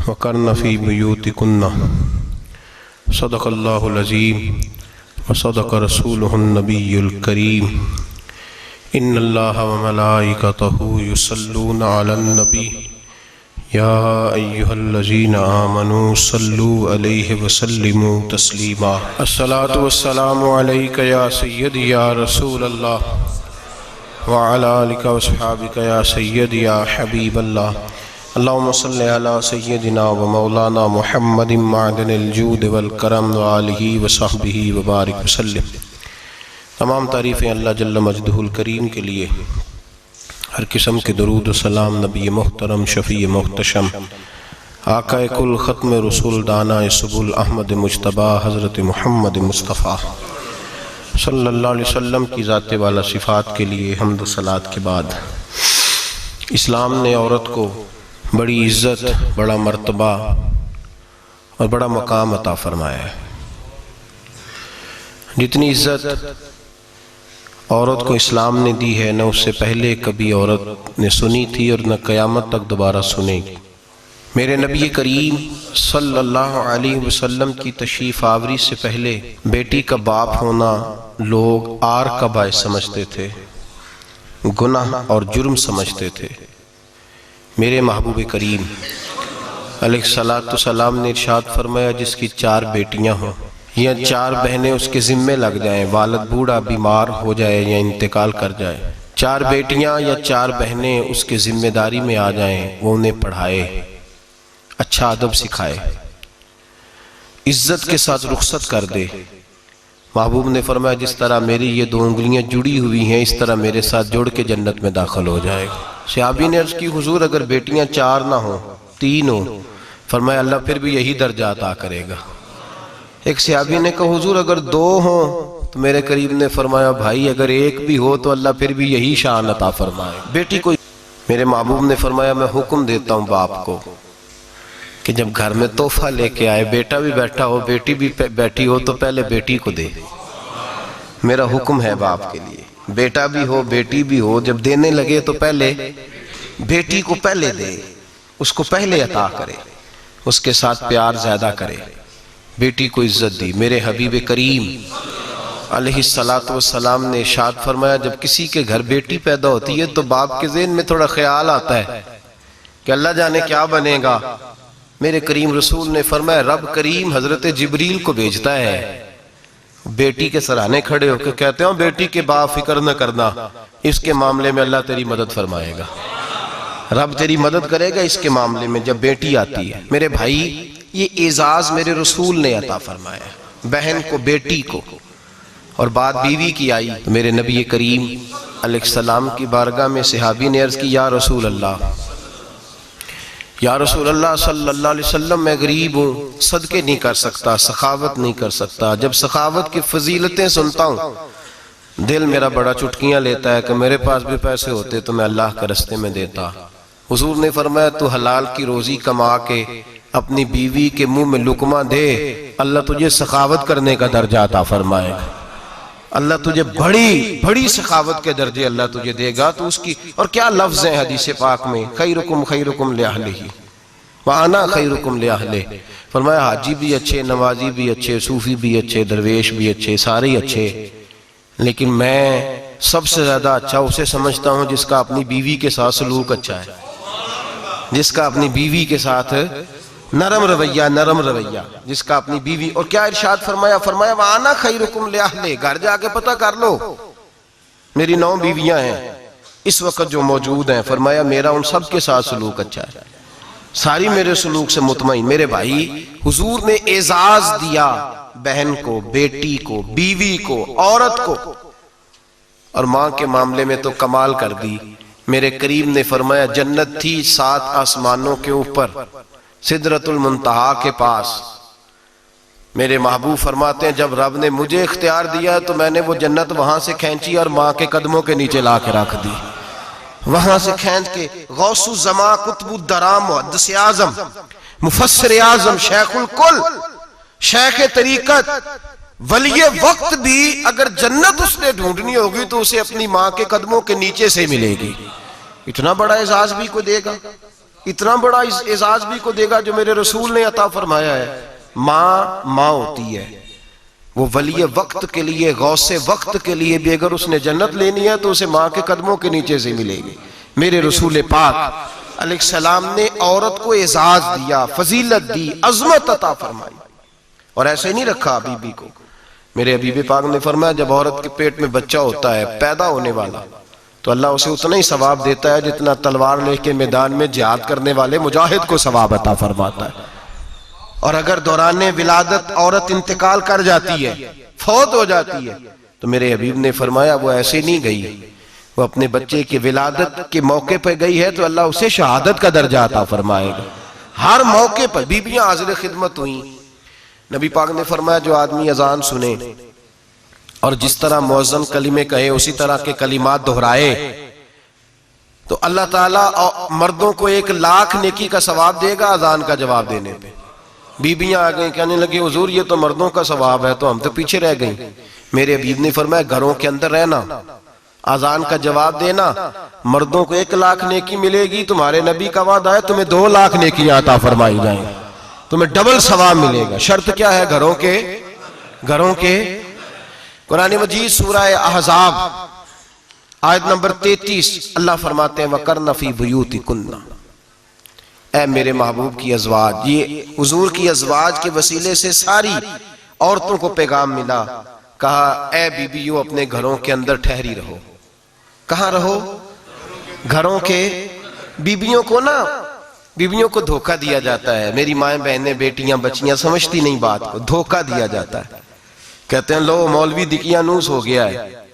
वक़र्न फ़ी बुयूतिकुन्ना सदक़ल्लाहुल अज़ीम व सदक़ रसूलुहुन नबियुल करीम। इन्नल्लाह व मलाइकतहु युसल्लूना अलन नबी या अय्युहल्लज़ीना आमनू सल्लू अलैहि व सल्लिमू तस्लीमा। अस्सलातु वस्सलामु अलैका या सय्यदी या रसूलल्लाह व अला आलिका व अस्हाबिका या सय्यदी या हबीबल्लाह। अल्लाहुम्मा सल्लि अला सय्यदिना व मौलाना मुहम्मदिन मअदनिल जूद वल करम व आलिहि व सहबिहि व बारिक वसल्लम। तमाम तारीफ़ें अल्लाह जल्ल मजदहुल करीम के लिए। हर किस्म के दरूद व सलाम नबी मोहतरम शफ़ी मोहतशम आक़ाए कुल ख़त्म रसूल दाना सुबुल अहमद मुज्तबा हज़रत मुहम्मद मुस्तफ़ा सल्लल्लाहु अलैहि वसल्लम की ज़ात वाला सिफ़ात के लिए हम्द व सलात के बाद इस्लाम ने औरत को बड़ी इज़्ज़त, बड़ा मर्तबा और बड़ा मकाम अता फरमाया है। जितनी इज़्ज़त औरत को इस्लाम ने दी है, न उससे पहले कभी औरत ने सुनी थी और न क़यामत तक दोबारा सुनेगी। मेरे नबी करीम सल्लल्लाहु अलैहि वसल्लम की तशरीफ़ आवरी से पहले बेटी का बाप होना लोग आर का बायस समझते थे, गुनाह और जुर्म समझते थे। मेरे महबूब करीम अलैहिस्सलातु सलाम ने इरशाद फरमाया, जिसकी 4 बेटियां हों या 4 बहनें उसके ज़िम्मे लग जाएं, वालिद बूढ़ा बीमार हो जाए या इंतकाल कर जाए, 4 बेटियां या 4 बहनें उसके ज़िम्मेदारी में आ जाएं, वो उन्हें पढ़ाए, अच्छा अदब सिखाए, इज्जत के साथ रुखसत कर दे। महबूब ने फरमाया, जिस तरह मेरी ये 2 उंगलियां जुड़ी हुई हैं, इस तरह मेरे साथ जुड़ के जन्नत में दाखिल हो जाएगा। सहाबी ने अर्ज़ की, हुजूर अगर बेटियां 4 ना हो 3 हो? फरमाया, अल्लाह फिर भी यही दर्जा अता करेगा। एक सहाबी ने कहा, हुजूर अगर 2 हो? तो मेरे करीब ने फरमाया, भाई अगर 1 भी हो तो अल्लाह फिर भी यही शान अता फरमाए। बेटी को मेरे महबूब ने फरमाया, मैं हुक्म देता हूँ बाप को कि जब घर में तोहफा लेके आए, बेटा भी बैठा हो बेटी भी बैठी हो, तो पहले बेटी को दे। मेरा हुक्म है बाप के लिए, बेटा भी हो बेटी भी हो, जब देने लगे तो पहले बेटी को पहले दे, उसको पहले अता करे, उसके साथ प्यार ज्यादा करे, बेटी को इज्जत दी। मेरे हबीब करीम अलैहिस्सलातु वस्सलाम ने इरशाद फरमाया, जब किसी के घर बेटी पैदा होती है तो बाप के ज़हन में थोड़ा ख्याल आता है कि अल्लाह जाने क्या बनेगा। मेरे करीम रसूल ने फरमाया, रब करीम हजरत जिब्रील को भेजता है, बेटी के सराहने खड़े होकर कहते हो, बेटी के बाप फिक्र न करना, इसके मामले में अल्लाह तेरी मदद फरमाएगा, रब तेरी मदद करेगा इसके मामले में जब बेटी आती है। मेरे भाई, ये एजाज मेरे रसूल ने अता फरमाया, बहन को, बेटी को, और बात बीवी की आई तो मेरे नबी करीम अलैहिस्सलाम की बारगाह में सहाबी ने अर्ज की, या रसूल अल्लाह, या रसूल अल्लाह सल्लल्लाहु अलैहि वसल्लम, मैं गरीब हूँ, सदके नहीं कर सकता, सखावत नहीं कर सकता। जब सखावत की फजीलतें सुनता हूँ दिल मेरा बड़ा चुटकियाँ लेता है कि मेरे पास भी पैसे होते तो मैं अल्लाह के रास्ते में देता। हुजूर ने फरमाया, तू हलाल की रोजी कमा के अपनी बीवी के मुंह में लुकमा दे, अल्लाह तुझे सखावत करने का दर्जा अता फरमाएगा, अल्लाह तुझे बड़ी बड़ी सखावत के दर्जे अल्लाह तुझे देगा। तो उसकी, और क्या लफ्ज़ है हदीस पाक में, खैरुकुम लिअहलिही व अना खैरुकुम लिअहलिही। फरमाया, हाजी भी अच्छे, नमाजी भी अच्छे, सूफी भी अच्छे, दरवेश भी अच्छे, सारे ही अच्छे, लेकिन मैं सबसे ज्यादा अच्छा उसे समझता हूँ जिसका अपनी बीवी के साथ सलूक अच्छा है, जिसका अपनी बीवी के साथ नरम रवैया, जिसका अपनी बीवी। और क्या इरशाद फरमाया, फरमाया, वाना खैरुकुम लिअहलिही, घर जाके पता कर लो, मेरी 9 बीवियां हैं इस वक्त जो मौजूद हैं, फरमाया मेरा उन सब के साथ सलूक अच्छा है, सारी मेरे सलूक से मुतमईन। मेरे भाई, हुजूर ने एजाज दिया बहन को, बेटी को, बीवी को, औरत को, और मां के मामले में तो कमाल कर दी। मेरे करीम ने फरमाया, जन्नत थी 7 आसमानों के ऊपर, सिदरतुल मुंतहा के पास। मेरे महबूब फरमाते हैं, जब रब ने मुझे इख्तियार दिया तो मैंने वो जन्नत वहां से खींची और माँ के कदमों के नीचे ला के रख दी। वहां से खींच के गौसु जमा, कुतुबुद्दराम, मुहद्दिस आज़म, मुफस्सिर आज़म, शेखुल कुल, शेख तरीकत, वलिये वक्त भी अगर जन्नत उसने ढूंढनी होगी तो उसे अपनी माँ के कदमों के नीचे से मिलेगी। इतना बड़ा एजाज भी कोई देगा? इतना बड़ा एजाज भी को देगा जो मेरे रसूल ने अता फरमाया है। माँ माँ होती है, वो वली वक्त के लिए, गौसे वक्त के लिए भी अगर उसने जन्नत लेनी है तो उसे माँ के कदमों के नीचे से मिलेगी। मेरे रसूल पाक अलैहिस्सलाम ने औरत को एजाज दिया, फजीलत दी, अजमत अता फरमाई, और ऐसे नहीं रखा बीबी को। मेरे हबीब पाक ने फरमाया जब औरत के पेट में बच्चा होता है पैदा होने वाला, तो अल्लाह उसे उतना ही सवाब देता है जितना तलवार लेके मैदान में जिहाद करने वाले मुजाहिद को सवाब अता फरमाता है। और अगर दौराने विलादत औरत इंतकाल कर जाती है, फौत हो जाती है, तो मेरे हबीब ने फरमाया वो ऐसे नहीं गई, वो अपने बच्चे की विलादत के मौके पर गई है तो अल्लाह उसे शहादत का दर्जा अता फरमाएगा। हर मौके पर बीबियां हाजिर खिदमत हुई। नबी पाक ने फरमाया जो आदमी अजान सुने और जिस तरह मुअज्जिन कलिमे कहे उसी तरह के कलिमात दोहराए तो अल्लाह ताला मर्दों को 1,00,000 नेकी का सवाब देगा अजान का जवाब देने पे। बीबियां आ गई, कहने लगी हुजूर ये तो मर्दों का सवाब है, तो हम तो पीछे रह गई। मेरे हबीब ने फरमाया घरों के अंदर रहना, अजान का जवाब देना, मर्दों को 1,00,000 नेकी मिलेगी, तुम्हारे नबी का वादा है तुम्हें 2,00,000 नेकियां अता फरमाई जाएंगी, तुम्हें डबल सवाब मिलेगा। शर्त क्या है? घरों के कुरान मजीद सूरह अहज़ाब आयत नंबर 33 अल्लाह फरमाते हैं वकरना फी बुयूतिकुन्ना, ऐ मेरे महबूब की अज़वाज, ये हुजूर की अज़वाज के वसीले से सारी औरतों को पैगाम मिला। कहा ऐ बीबियों अपने घरों के अंदर ठहरी रहो। कहां रहो? घरों के। बीबियों को धोखा दिया जाता है। मेरी माएं बहनें बेटियां बच्चियां समझती नहीं बात को, धोखा दिया जाता है। कहते हैं लो मौलवी दिकियानूस हो गया है,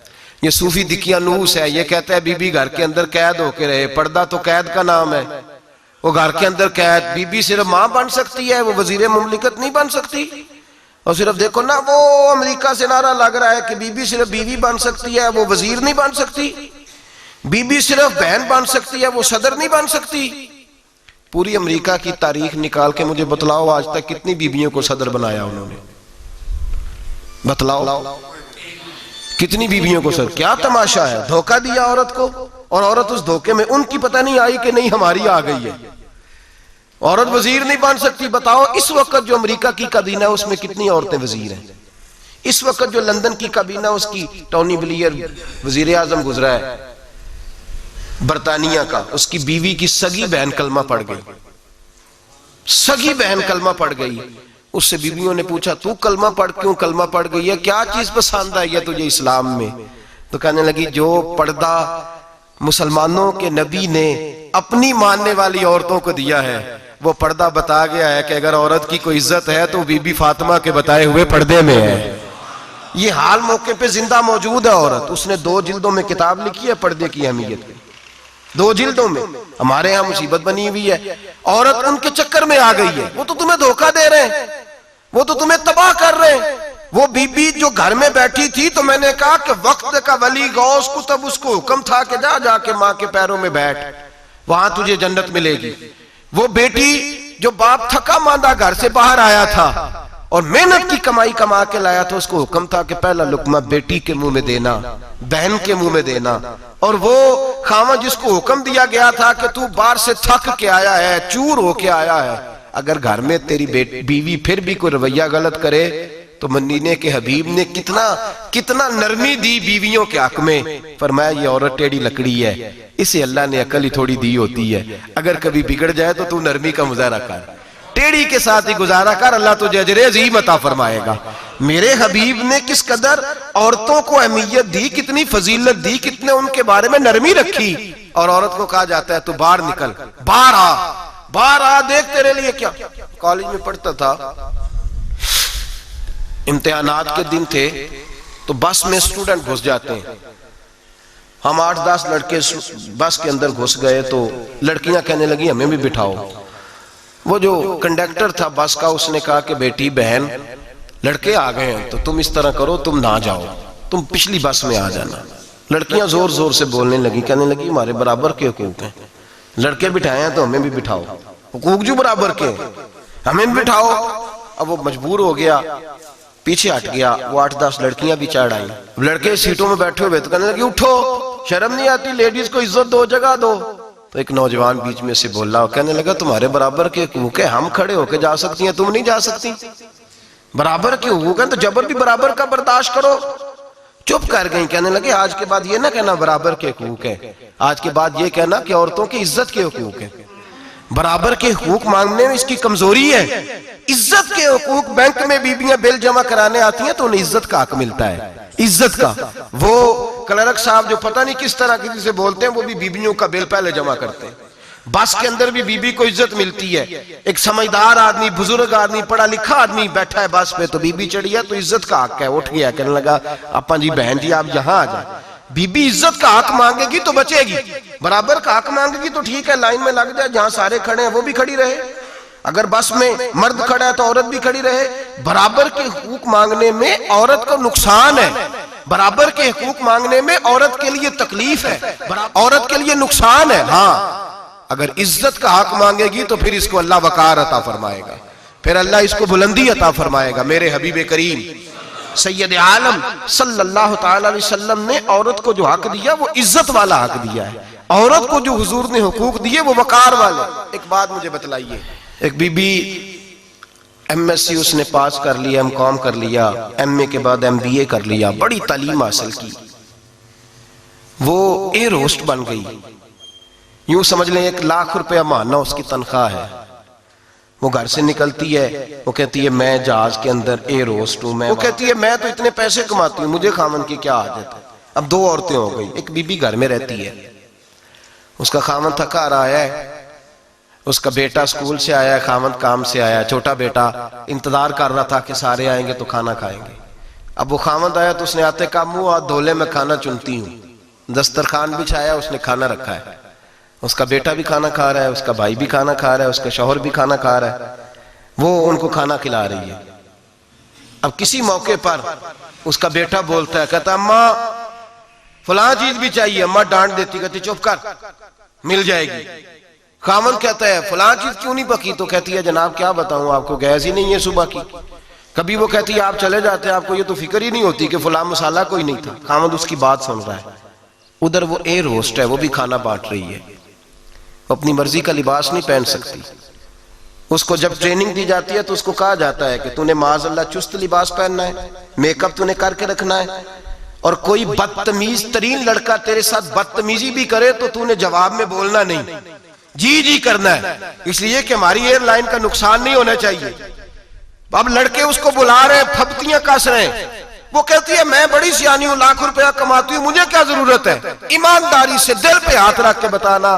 ये सूफी दिकियानूस है, ये कहता है बीबी घर के अंदर कैद होके रहे। पर्दा तो कैद का नाम है, वो घर के अंदर कैद। बीबी सिर्फ मां बन सकती है, वो वजीर मुमलिकत नहीं बन सकती। और सिर्फ देखो ना वो अमेरिका से नारा लग रहा है कि बीबी सिर्फ बीवी बन सकती है, वो वजीर नहीं बन सकती। बीबी सिर्फ बहन बन सकती है, वो सदर नहीं बन सकती। पूरी अमेरिका की तारीख निकाल के मुझे बतलाओ आज तक कितनी बीबियों को सदर बनाया उन्होंने, बतलाओ कितनी बीबियों को सदर। क्या तमाशा है, धोखा दिया औरत को, और औरत उस धोखे में उनकी पता नहीं आई कि नहीं हमारी आ गई है। औरत वजीर नहीं बन सकती। बताओ इस वक्त जो अमेरिका की काबीना है उसमें कितनी औरतें वजीर हैं? इस वक्त जो लंदन की काबीना उसकी टोनी ब्लेयर वजीर आजम गुजरा है बरतानिया का, उसकी बीवी की सगी बहन कलमा पड़ गई, सगी बहन कलमा पड़ गई। उससे बीवियों ने पूछा तू कलमा पढ़ क्यों कलमा पड़ गई है, क्या चीज पसंद आई है तुझे इस्लाम में? तो कहने लगी जो पर्दा मुसलमानों के नबी ने अपनी मानने वाली औरतों को दिया है वो पर्दा बता गया है कि अगर औरत की कोई इज्जत है तो बीबी फातिमा के बताए हुए पर्दे में है। ये हाल मौके पे जिंदा मौजूद है औरत। उसने 2 जिल्दों में किताब लिखी है पर्दे की अहमियत की, 2 जिल्दों में। हमारे यहाँ मुसीबत बनी हुई है, औरत उनके चक्कर में आ गई है। वो तो तुम्हें धोखा दे रहे हैं, वो तो तुम्हें तबाह कर रहे हैं। वो बीबी जो घर में बैठी थी तो मैंने कहा कि वक्त का वली गौस को तब उसको हुक्म था कि जा जाके माँ के पैरों में बैठ, वहां तुझे जन्नत मिलेगी। वो बेटी जो बाप थका मांदा घर से बाहर आया था और मेहनत की कमाई कमा के लाया था, उसको हुक्म था कि पहला लुकमा बेटी के मुंह में देना, बहन के मुंह में देना। और वो खामा जिसको हुक्म दिया गया था कि तू बाहर से थक के आया है, चूर होके आया है, अगर घर में तेरी बीवी फिर भी कोई रवैया गलत करे तो मदीने के हबीब ने कितना नरमी दी बीवियों के हक में। फरमाया ये औरत टेढ़ी लकड़ी है, इसे अल्लाह ने अकल ही थोड़ी दी होती है, अगर कभी बिगड़ जाए तो तू नरमी का मुजाहरा कर, टेढ़ी के साथ ही गुजारा कर, अल्लाह तुझे अजर अज़ीम अता फरमाएगा। मेरे हबीब ने किस कदर औरतों को अहमियत दी, कितनी फजीलत दी, कितने उनके बारे में नरमी रखी। और औरत को कहा जाता है तू बाहर निकल, बाहर आ, देख तेरे लिए क्या। कॉलेज में पढ़ता था, इम्तिहानात के दिन थे तो बस में स्टूडेंट घुस जाते हैं। हम 8-10 लड़के बस के अंदर घुस गए तो लड़कियां कहने लगी हमें भी बिठाओ। वो जो कंडक्टर था बस का उसने कहा कि बेटी बहन लड़के आ गए हैं तो तुम इस तरह करो, तुम ना जाओ, तुम पिछली बस में आ जाना। लड़कियां जोर जोर से बोलने लगी, कहने लगी हमारे बराबर के हुकूक हैं, लड़के बिठाए हैं तो हमें भी बिठाओ, हुकूक जो बराबर के, हमें भी बिठाओ। अब वो मजबूर हो गया, पीछे हट गया। वो 8-10 लड़कियां भी चढ़ आई। लड़के सीटों में बैठे हुए तो कहने लगे उठो, शर्म नहीं आती, लेडीज को इज्जत दो, जगह दो। तो एक नौजवान बीच में से बोला, कहने लगा तुम्हारे बराबर के हुकूक है, हम खड़े होके जा सकती हैं, तुम नहीं जा सकती? बराबर के हुकूक है तो जबर भी बराबर का बर्दाश्त करो। चुप कर गई। कहने लगे आज के बाद ये ना कहना बराबर के हुकूक है, आज के बाद ये कहना कि औरतों की इज्जत के हुकूक है। बराबर के हुकूक मांगने में इसकी कमजोरी है। इज्जत के हुकूक, बैंक में बीबियां बिल जमा कराने आती हैं तो उन्हें इज्जत का हक मिलता है, इज्जत का। वो क्लर्क साहब जो पता नहीं किस तरह किसी से बोलते हैं, वो भी बीबियों का बिल पहले जमा करते हैं। बस के अंदर भी बीबी को इज्जत मिलती है। एक समझदार आदमी, बुजुर्ग आदमी, पढ़ा लिखा आदमी बैठा है बस पे, तो बीबी चढ़ी है तो इज्जत का हक है। उठ गया, कहने लगा अपा जी बहन जी आप यहाँ आ जाए। बीबी इज्जत का हक मांगेगी तो बचेगी, बराबर का हक मांगेगी तो ठीक है, लाइन में लग जाए, जहां सारे खड़े हैं वो भी खड़ी रहे। अगर बस में मर्द खड़ा है तो औरत भी खड़ी रहे। बराबर के हुकूक मांगने में औरत को नुकसान है, बराबर के हुकूक मांगने में औरत के लिए तकलीफ है, औरत के लिए नुकसान है। हाँ, अगर इज्जत का हक मांगेगी तो फिर इसको अल्लाह वकार अता फरमाएगा, फिर अल्लाह इसको बुलंदी अता फरमाएगा। मेरे हबीब करीम सैयद आलम सल्लल्लाहु ताला अलैहि वसल्लम ने औरत को जो हक दिया वो इज्जत वाला हक दिया है। औरत को जो हुजूर ने हुकूक दिए वो वकार वाले। एक बात मुझे बतलाइए, एक बीबी MSc उसने पास कर लिया, MCom कर लिया, MA के बाद MBA कर लिया, बड़ी तालीम हासिल की, वो एयर होस्ट बन गई। यूं समझ लें 1 लाख रुपया महीना उसकी तनख्वाह है। वो घर से निकलती है, वो कहती है मैं जहाज के अंदर एयर होस्ट हूं। वो कहती है मैं तो इतने पैसे कमाती हूँ, मुझे खामन की क्या आदत है। अब 2 औरतें हो गई, एक बीबी घर में रहती है, उसका खामन थका रहा है, उसका बेटा स्कूल से आया है, खामन काम से आया, छोटा बेटा इंतजार कर रहा था कि सारे आएंगे तो खाना खाएंगे। अब वो खामन आया तो उसने आते का मुंह हाथ धोले मैं खाना चुनती हूँ, दस्तरखान बिछाया, उसने खाना रखा है, उसका बेटा भी खाना खा रहा है, उसका भाई भी खाना खा रहा है, उसका शौहर भी खाना खा रहा है, वो उनको खाना खिला रही है। अब किसी मौके पर उसका बेटा बोलता है, कहता अम्मा फलां चीज भी चाहिए। अम्मा डांट देती, कहती चुप कर, मिल जाएगी। खामन कहता है फलां चीज क्यों नहीं पकी? तो कहती है जनाब क्या बताऊं आपको, गैस ही नहीं है सुबह की। कभी वो कहती है आप चले जाते हैं, आपको ये तो फिक्र ही नहीं होती कि फलां मसाला कोई नहीं था। खामन उसकी बात सुन रहा है। उधर वो एयर होस्ट है, वो भी खाना बांट रही है, अपनी मर्जी का लिबास नहीं पहन सकती। उसको जब ट्रेनिंग दी जाती है तो उसको कहा जाता है कि तूने माज़अल्लाह चुस्त लिबास पहनना है, मेकअप तूने करके रखना है, और कोई बदतमीज तरीन लड़का तेरे साथ बदतमीजी भी करे तो तूने जवाब में बोलना नहीं, जी जी करना है, इसलिए कि हमारी एयरलाइन का नुकसान नहीं होना चाहिए। अब लड़के उसको बुला रहे हैं, फपतियां कस रहे हैं, वो कहती है मैं बड़ी सियानी हूं, लाख रुपया कमाती हूं, मुझे क्या जरूरत है। ईमानदारी से दिल पे हाथ रख के बताना,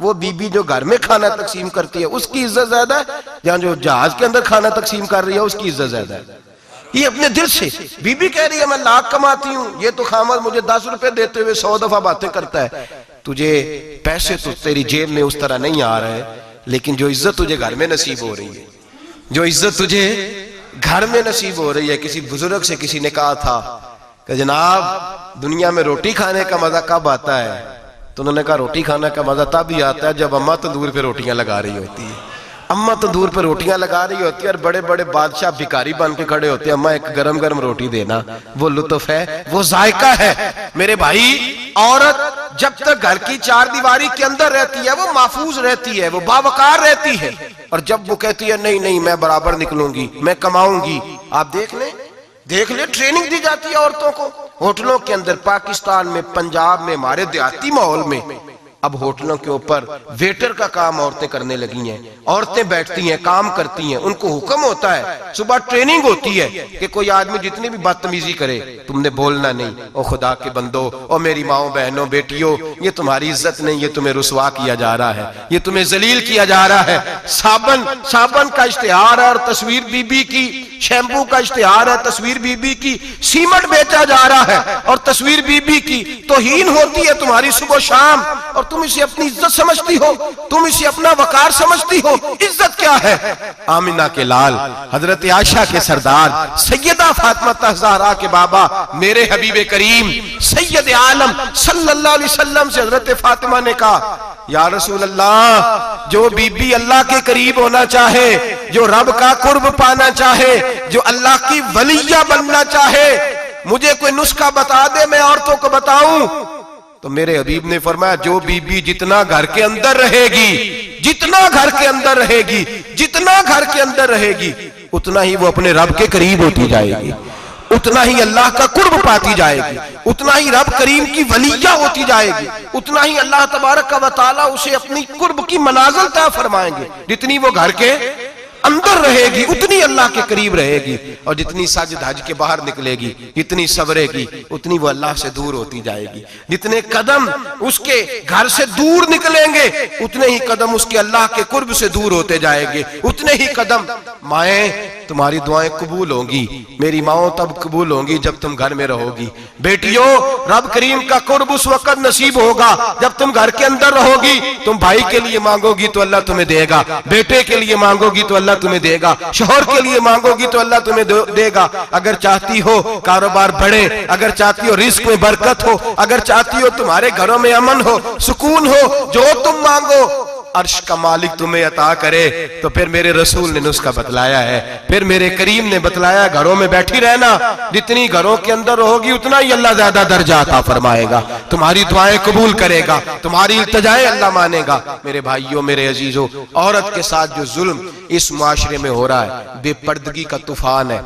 वो बीबी जो घर में खाना तकसीम करती है उसकी इज्जत ज्यादा है, जहां जो जहाज के अंदर खाना तकसीम कर रही है उसकी इज्जत ज्यादा है। ये अपने दिल से बीबी कह रही है मैं लाख कमाती हूं, ये तो खामद मुझे 10 रुपए देते हुए 100 दफा बातें करता है। तुझे पैसे तो तेरी जेब में उस तरह नहीं आ रहे, लेकिन जो इज्जत तुझे घर में नसीब हो रही है, जो इज्जत तुझे घर में नसीब हो रही है। किसी बुजुर्ग से किसी ने कहा था कि जनाब दुनिया में रोटी खाने का मजा कब आता है? तो उन्होंने कहा रोटी खाने का मजा तब ही आता है जब अम्मा तंदूर पे रोटियां लगा रही होती है। अम्मा तंदूर पे रोटियां लगा रही होती है और बड़े बड़े बादशाह भिखारी बन के खड़े होते हैं, अम्मा एक गरम गरम रोटी देना। वो लुत्फ है, वो जायका है। मेरे भाई, औरत जब तक घर की 4 दीवारी के अंदर रहती है वो महफूज रहती है, वो बावकार रहती है। और जब वो कहती है नहीं नहीं मैं बराबर निकलूंगी, मैं कमाऊंगी, आप देख ले ट्रेनिंग दी जाती है औरतों को होटलों के अंदर। पाकिस्तान में, पंजाब में, हमारे देहाती माहौल में अब होटलों के ऊपर वेटर का काम औरतें करने लगी हैं। औरतें बैठती हैं, काम करती हैं, उनको हुक्म होता है, सुबह ट्रेनिंग होती है कि कोई आदमी जितनी भी बदतमीजी करे तुमने बोलना नहीं। ओ खुदा के बंदो, ओ मेरी माओ बहनों बेटियों, ये तुम्हारी इज्जत नहीं, ये तुम्हें रुसवा किया जा रहा है, ये तुम्हें जलील किया जा रहा है। साबन का इश्तिहार है और तस्वीर बीबी की, शैम्पू का इश्तिहार है, तस्वीर बीबी की, सीमेंट बेचा जा रहा है और तस्वीर बीबी की। तौहीन होती है तुम्हारी सुबह शाम और तुम इसे अपनी इज्जत समझती हो, तुम इसे अपना वकार समझती हो। इज्जत क्या है? आमिना के लाल, हजरत आयशा के सरदार, सैयदा फातिमा ज़हरा के बाबा, मेरे हबीब करीम सैयद आलम सल्लल्लाहु अलैहि वसल्लम से हजरत फातिमा ने कहा या रसूल अल्लाह, जो बीबी अल्लाह के करीब होना चाहे, जो रब का कुर्ब पाना चाहे, जो अल्लाह की वलिया बनना चाहे, मुझे कोई नुस्खा बता दे, मैं औरतों को बताऊं। तो मेरे हबीब ने फरमाया जो बीबी जितना घर के अंदर रहेगी, जितना घर के अंदर रहेगी, जितना घर के अंदर रहेगी, उतना ही वो अपने रब के करीब होती जाएगी, उतना ही अल्लाह का कुर्ब पाती जाएगी, उतना ही रब करीम की वलिया होती जाएगी, उतना ही अल्लाह तबारक व तआला उसे अपनी कुर्ब की मनाजिल तय फरमाएंगे। जितनी वो घर के अंदर रहेगी उतनी अल्लाह के करीब रहेगी, और जितनी सज धज के बाहर निकलेगी, जितनी सवरेगी, उतनी वो अल्लाह से दूर होती जाएगी। जितने कदम उसके घर से दूर निकलेंगे, उतने ही कदम उसके अल्लाह के कुर्ब से दूर होते जाएंगे, उतने ही कदम। माएं, तुम्हारी दुआएं कबूल होंगी, मेरी माओ तब कबूल होंगी जब तुम घर में रहोगी। बेटियों, रब करीम का कुर्ब उस वक्त नसीब होगा जब तुम घर के अंदर रहोगी। तुम भाई के लिए मांगोगी तो अल्लाह तुम्हें देगा, बेटे के लिए मांगोगी तो अल्लाह तुम्हें देगा, शौहर के लिए मांगोगी तो अल्लाह तुम्हें देगा। अगर चाहती हो कारोबार बढ़े, अगर चाहती हो रिस्क में बरकत हो, अगर चाहती हो तुम्हारे घरों में अमन हो, सुकून हो, जो तुम मांगो अर्श का मालिक तुम्हें अता करे, तो फिर मेरे रसूल ने नुस्खा बतलाया है, फिर मेरे करीम ने बतलाया, घरों में बैठी रहना। जितनी घरों के अंदर रहोगी उतना ही अल्लाह ज्यादा दर्जा अता फरमाएगा, तुम्हारी दुआएं कबूल करेगा, तुम्हारी इल्तिजाएं अल्लाह मानेगा। मेरे भाइयों, मेरे अजीजों, औरत के साथ जो जुल्म इस मुआशरे में हो रहा है, बेपर्दगी का तूफान है,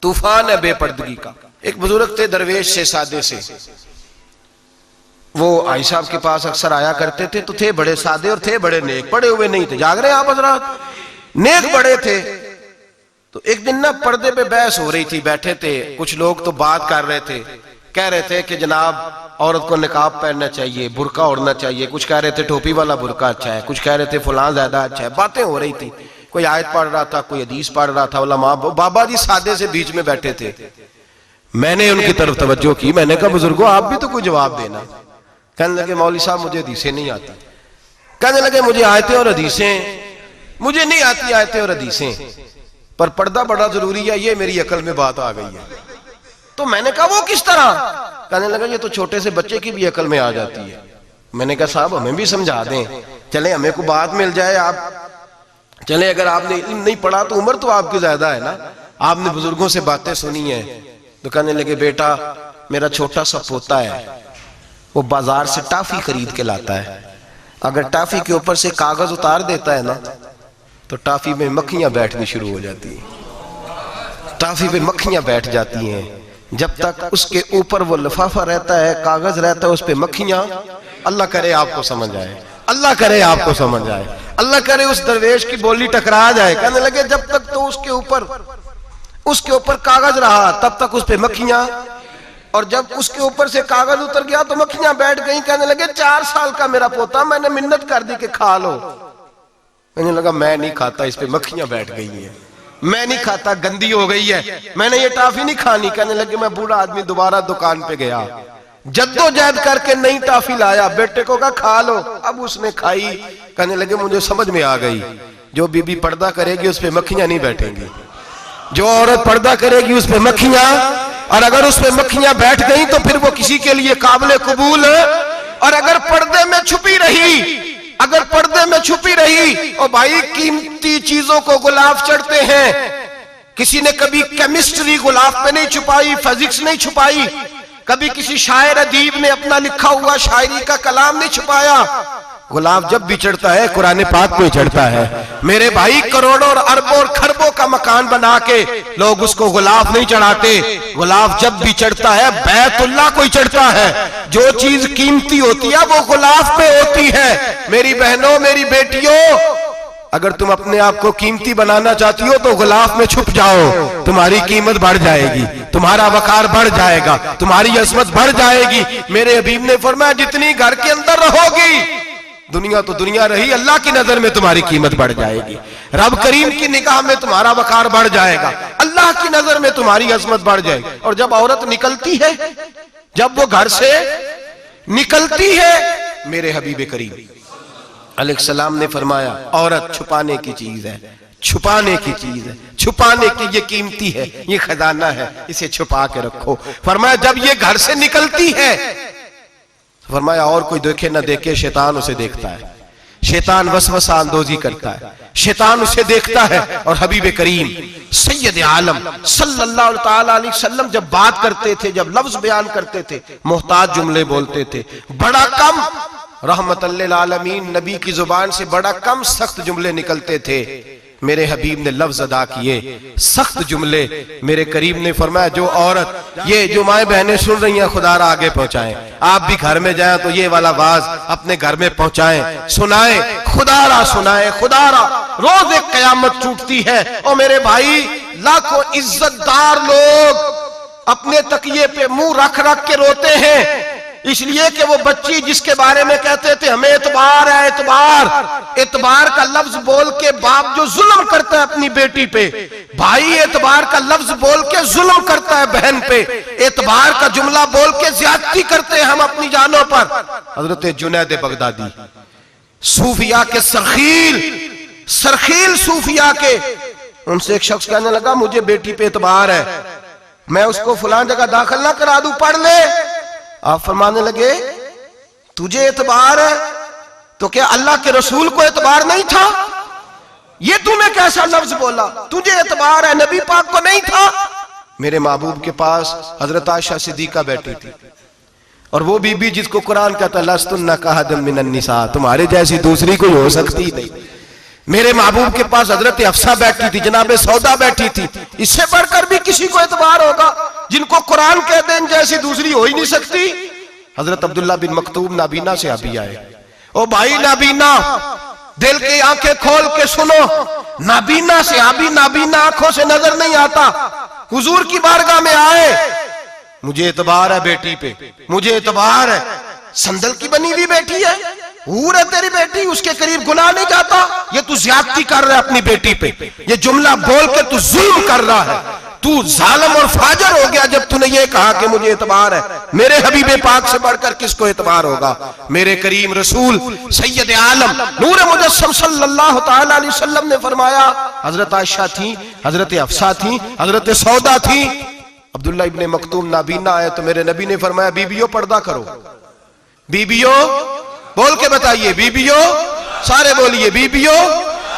तूफान है बेपर्दगी का। एक बुजुर्ग थे, दरवेश से, सादे से, वो आई साहब के पास अक्सर आया करते थे, तो थे बड़े सादे और थे बड़े नेक, पढ़े हुए नहीं थे, जाग रहे आप हजरात, नेक बड़े थे। तो एक दिन ना पर्दे पे बहस हो रही थी, बैठे थे कुछ लोग, तो बात कर रहे थे, कह रहे थे कि जनाब औरत को निकाब पहनना चाहिए, बुर्का ओढ़ना चाहिए, कुछ कह रहे थे टोपी वाला बुर्का अच्छा है, कुछ कह रहे थे फलां ज्यादा अच्छा है। बातें हो रही थी, कोई आयत पढ़ रहा था, कोई हदीस पढ़ रहा था, उलमा बाबा जी सादे से बीच में बैठे थे। मैंने उनकी तरफ तवज्जो की, मैंने कहा बुजुर्गो आप भी तो कोई जवाब देना। कहने लगे मौलवी साहब मुझे हदीसें नहीं आती, कहने लगे मुझे आयतें और हदीसें मुझे नहीं आती, आयतें और हदीसें, पर पर्दा बड़ा जरूरी है, ये मेरी अकल में बात आ गई है। तो मैंने कहा वो किस तरह? कहने लगा ये तो छोटे से बच्चे की भी अकल में आ जाती है। मैंने कहा साहब हमें भी समझा दें, चले हमें को बात मिल जाए, आप चले, अगर आपने इल्म नहीं पढ़ा तो उम्र तो आपकी ज्यादा है ना, आपने बुजुर्गों से बातें सुनी है। तो कहने लगे बेटा मेरा छोटा सा पोता है, वो बाजार से टाफी खरीद के लाता है, अगर टाफी के ऊपर से कागज उतार देता है ना, तो टाफी में मक्खियां बैठनी शुरू हो जाती है, टाफी पे मक्खियां बैठ जाती हैं। जब तक उसके ऊपर वो लिफाफा रहता है, कागज रहता है, उस पे मक्खियां, अल्लाह करे आपको समझ आए, अल्लाह करे आपको समझ आए, अल्लाह करे उस दरवेश की बोली टकरा जाए। कहने लगे जब तक तो उसके ऊपर कागज रहा तब तक उस पे मक्खियां, और जब उसके ऊपर से कागज उतर गया तो मक्खियां बैठ गई। कहने लगे 4 साल का मेरा पोता, मैंने मिन्नत कर दी कि खा लो। कहने लगा मैं नहीं खाता, इस पे मक्खियां बैठ गई हैं, मैं नहीं खाता, गंदी हो गई है, मैंने ये टाफी नहीं खानी। कहने लगे मैं बूढ़ा आदमी दोबारा दुकान पे गया, जद्दोजहद करके नई टाफी लाया, बेटे को कहा खा लो, अब उसने खाई। कहने लगे मुझे समझ में आ गई, जो बीबी पर्दा करेगी उस पे मक्खियां नहीं बैठेंगी, जो औरत पर्दा करेगी उस पे मक्खियां, और अगर उस पे मक्खियां बैठ गई तो फिर वो किसी के लिए काबिल कबूल है। और अगर पर्दे में छुपी रही, अगर पर्दे में छुपी रही, और भाई कीमती चीजों को गुलाब चढ़ते हैं, किसी ने कभी केमिस्ट्री गुलाब पे नहीं छुपाई, फिजिक्स नहीं छुपाई, कभी किसी शायर अदीब ने अपना लिखा हुआ शायरी का कलाम नहीं छुपाया। गुलाब जब भी चढ़ता है कुरान पाक पे चढ़ता है। मेरे भाई करोड़ों और अरबों और खरबों का मकान बना के लोग उसको गुलाब नहीं चढ़ाते, गुलाब जब भी चढ़ता है बैतुल्लाह को ही चढ़ता है। जो चीज कीमती होती है वो गुलाब पे होती है। मेरी बहनों, मेरी बेटियों, अगर तुम अपने आप को कीमती बनाना चाहती हो तो गुलाब में छुप जाओ, तुम्हारी कीमत बढ़ जाएगी, तुम्हारा वकार बढ़ जाएगा, तुम्हारी अजमत बढ़ जाएगी। मेरे हबीब ने फरमाया जितनी घर के अंदर रहोगी, दुनिया तो दुनिया रही, अल्लाह की नजर में तुम्हारी कीमत बढ़ जाएगी, रब करीम की निगाह में तुम्हारा वकार बढ़ जाएगा, अल्लाह की नजर में तुम्हारी अजमत बढ़ जाएगी। और जब औरत निकलती है, जब वो घर से निकलती है, मेरे हबीब करीम अलैहिस्सलाम ने फरमाया औरत छुपाने की चीज है, छुपाने की चीज है, छुपाने की, ये कीमती है, ये खजाना है, इसे छुपा के रखो। फरमाया जब ये घर से निकलती है, फरमाया और कोई देखे ना देखे, शैतान उसे देखता है, शैतान वसवसा अंदोजी करता है, शैतान उसे देखता है। और हबीब करीम सैयद आलम सल्लल्लाहु ताला अलैहि वसल्लम जब बात करते थे, जब लफ्ज बयान करते थे, मोहताज जुमले बोलते थे, बड़ा कम, रहमतुल्लिल आलमीन नबी की जुबान से बड़ा कम सख्त जुमले निकलते थे। मेरे हबीब ने लफ्ज अदा किए, सख्त जुमले। मेरे करीम ने फरमाया जो औरत, ये जो माए बहनें सुन रही हैं, खुदारा आगे पहुंचाएं। आप भी घर में जाएं तो ये वाला वाज अपने घर में पहुंचाएं, सुनाएं, खुदारा सुनाएं, खुदारा। रोज एक कयामत टूटती है और मेरे भाई लाखों इज्जतदार लोग अपने तकिए पे मुंह रख रख के रोते हैं, इसलिए कि वो बच्ची जिसके बारे में कहते थे हमें एतबार है, एतबार, एतबार का लफ्ज बोल के बाप जो जुल्म करता है अपनी बेटी पे, भाई एतबार का लफ्ज बोल के जुल्म करता है बहन पे, एतबार का जुमला बोल के ज्यादती करते हैं हम अपनी जानों पर। हजरत जुनैद बगदादी सूफिया के सरखील सूफिया के, उनसे एक शख्स कहने लगा मुझे बेटी पे एतबार है, मैं उसको फलां जगह दाखिल ना करा दूं, पढ़ ले। आप फरमाने लगे तुझे एतबार है तो क्या अल्लाह के रसूल को एतबार नहीं था? ये तूने कैसा लफ्ज बोला? तुझे एतबार है, नबी पाक को नहीं था? मेरे महबूब के पास हजरत आयशा सिद्दीका बैठी थी, और वो बीबी जिसको कुरान कहता लस्तुन्ना कहदम मिनन निसा, तुम्हारे जैसी दूसरी कोई हो सकती नहीं। मेरे महबूब के पास हजरत अफसा बैठी थी, जनाबे सौदा बैठी थी। इससे बढ़कर भी किसी को एतबार होगा जिनको कुरान कह दें जैसी दूसरी हो ही नहीं सकती। हजरत अब्दुल्ला बिन मक्तूम नाबीना से अभी आए, ओ भाई नाबीना, दिल की आंखें खोल के सुनो, नाबीना से अभी, नाबीना आंखों से नजर नहीं आता, हुजूर की बारगाह में आए, मुझे एतबार है बेटी पे, मुझे एतबार है, संदल की बनी हुई बेटी है, हूर है तेरी बेटी, उसके करीब गुनाह नहीं जाता, ये तू ज्यादती कर रहा है अपनी बेटी पे, ये जुमला बोल के तू जुल्म कर रहा है, तू जालिम और फाजर हो गया जब तूने ये कहा कि मुझे एतबार है। मेरे हबीबे पाक से बढ़कर किसको एतबार होगा? मेरे करीम रसूल सैयद आलम नूर मुजस्सम सल्लल्लाहु ताला अलैहि वसल्लम ने फरमाया, हजरत आयशा थी, हजरत अफसा थी, हजरत सौदा थी, अब्दुल्ला इब्ने मक्तूम नाबीना आए तो मेरे नबी ने फरमाया बीबियों पर्दा करो, बीबियों बोल के बताइए, बीबियों, सारे बोलिए बीबियों,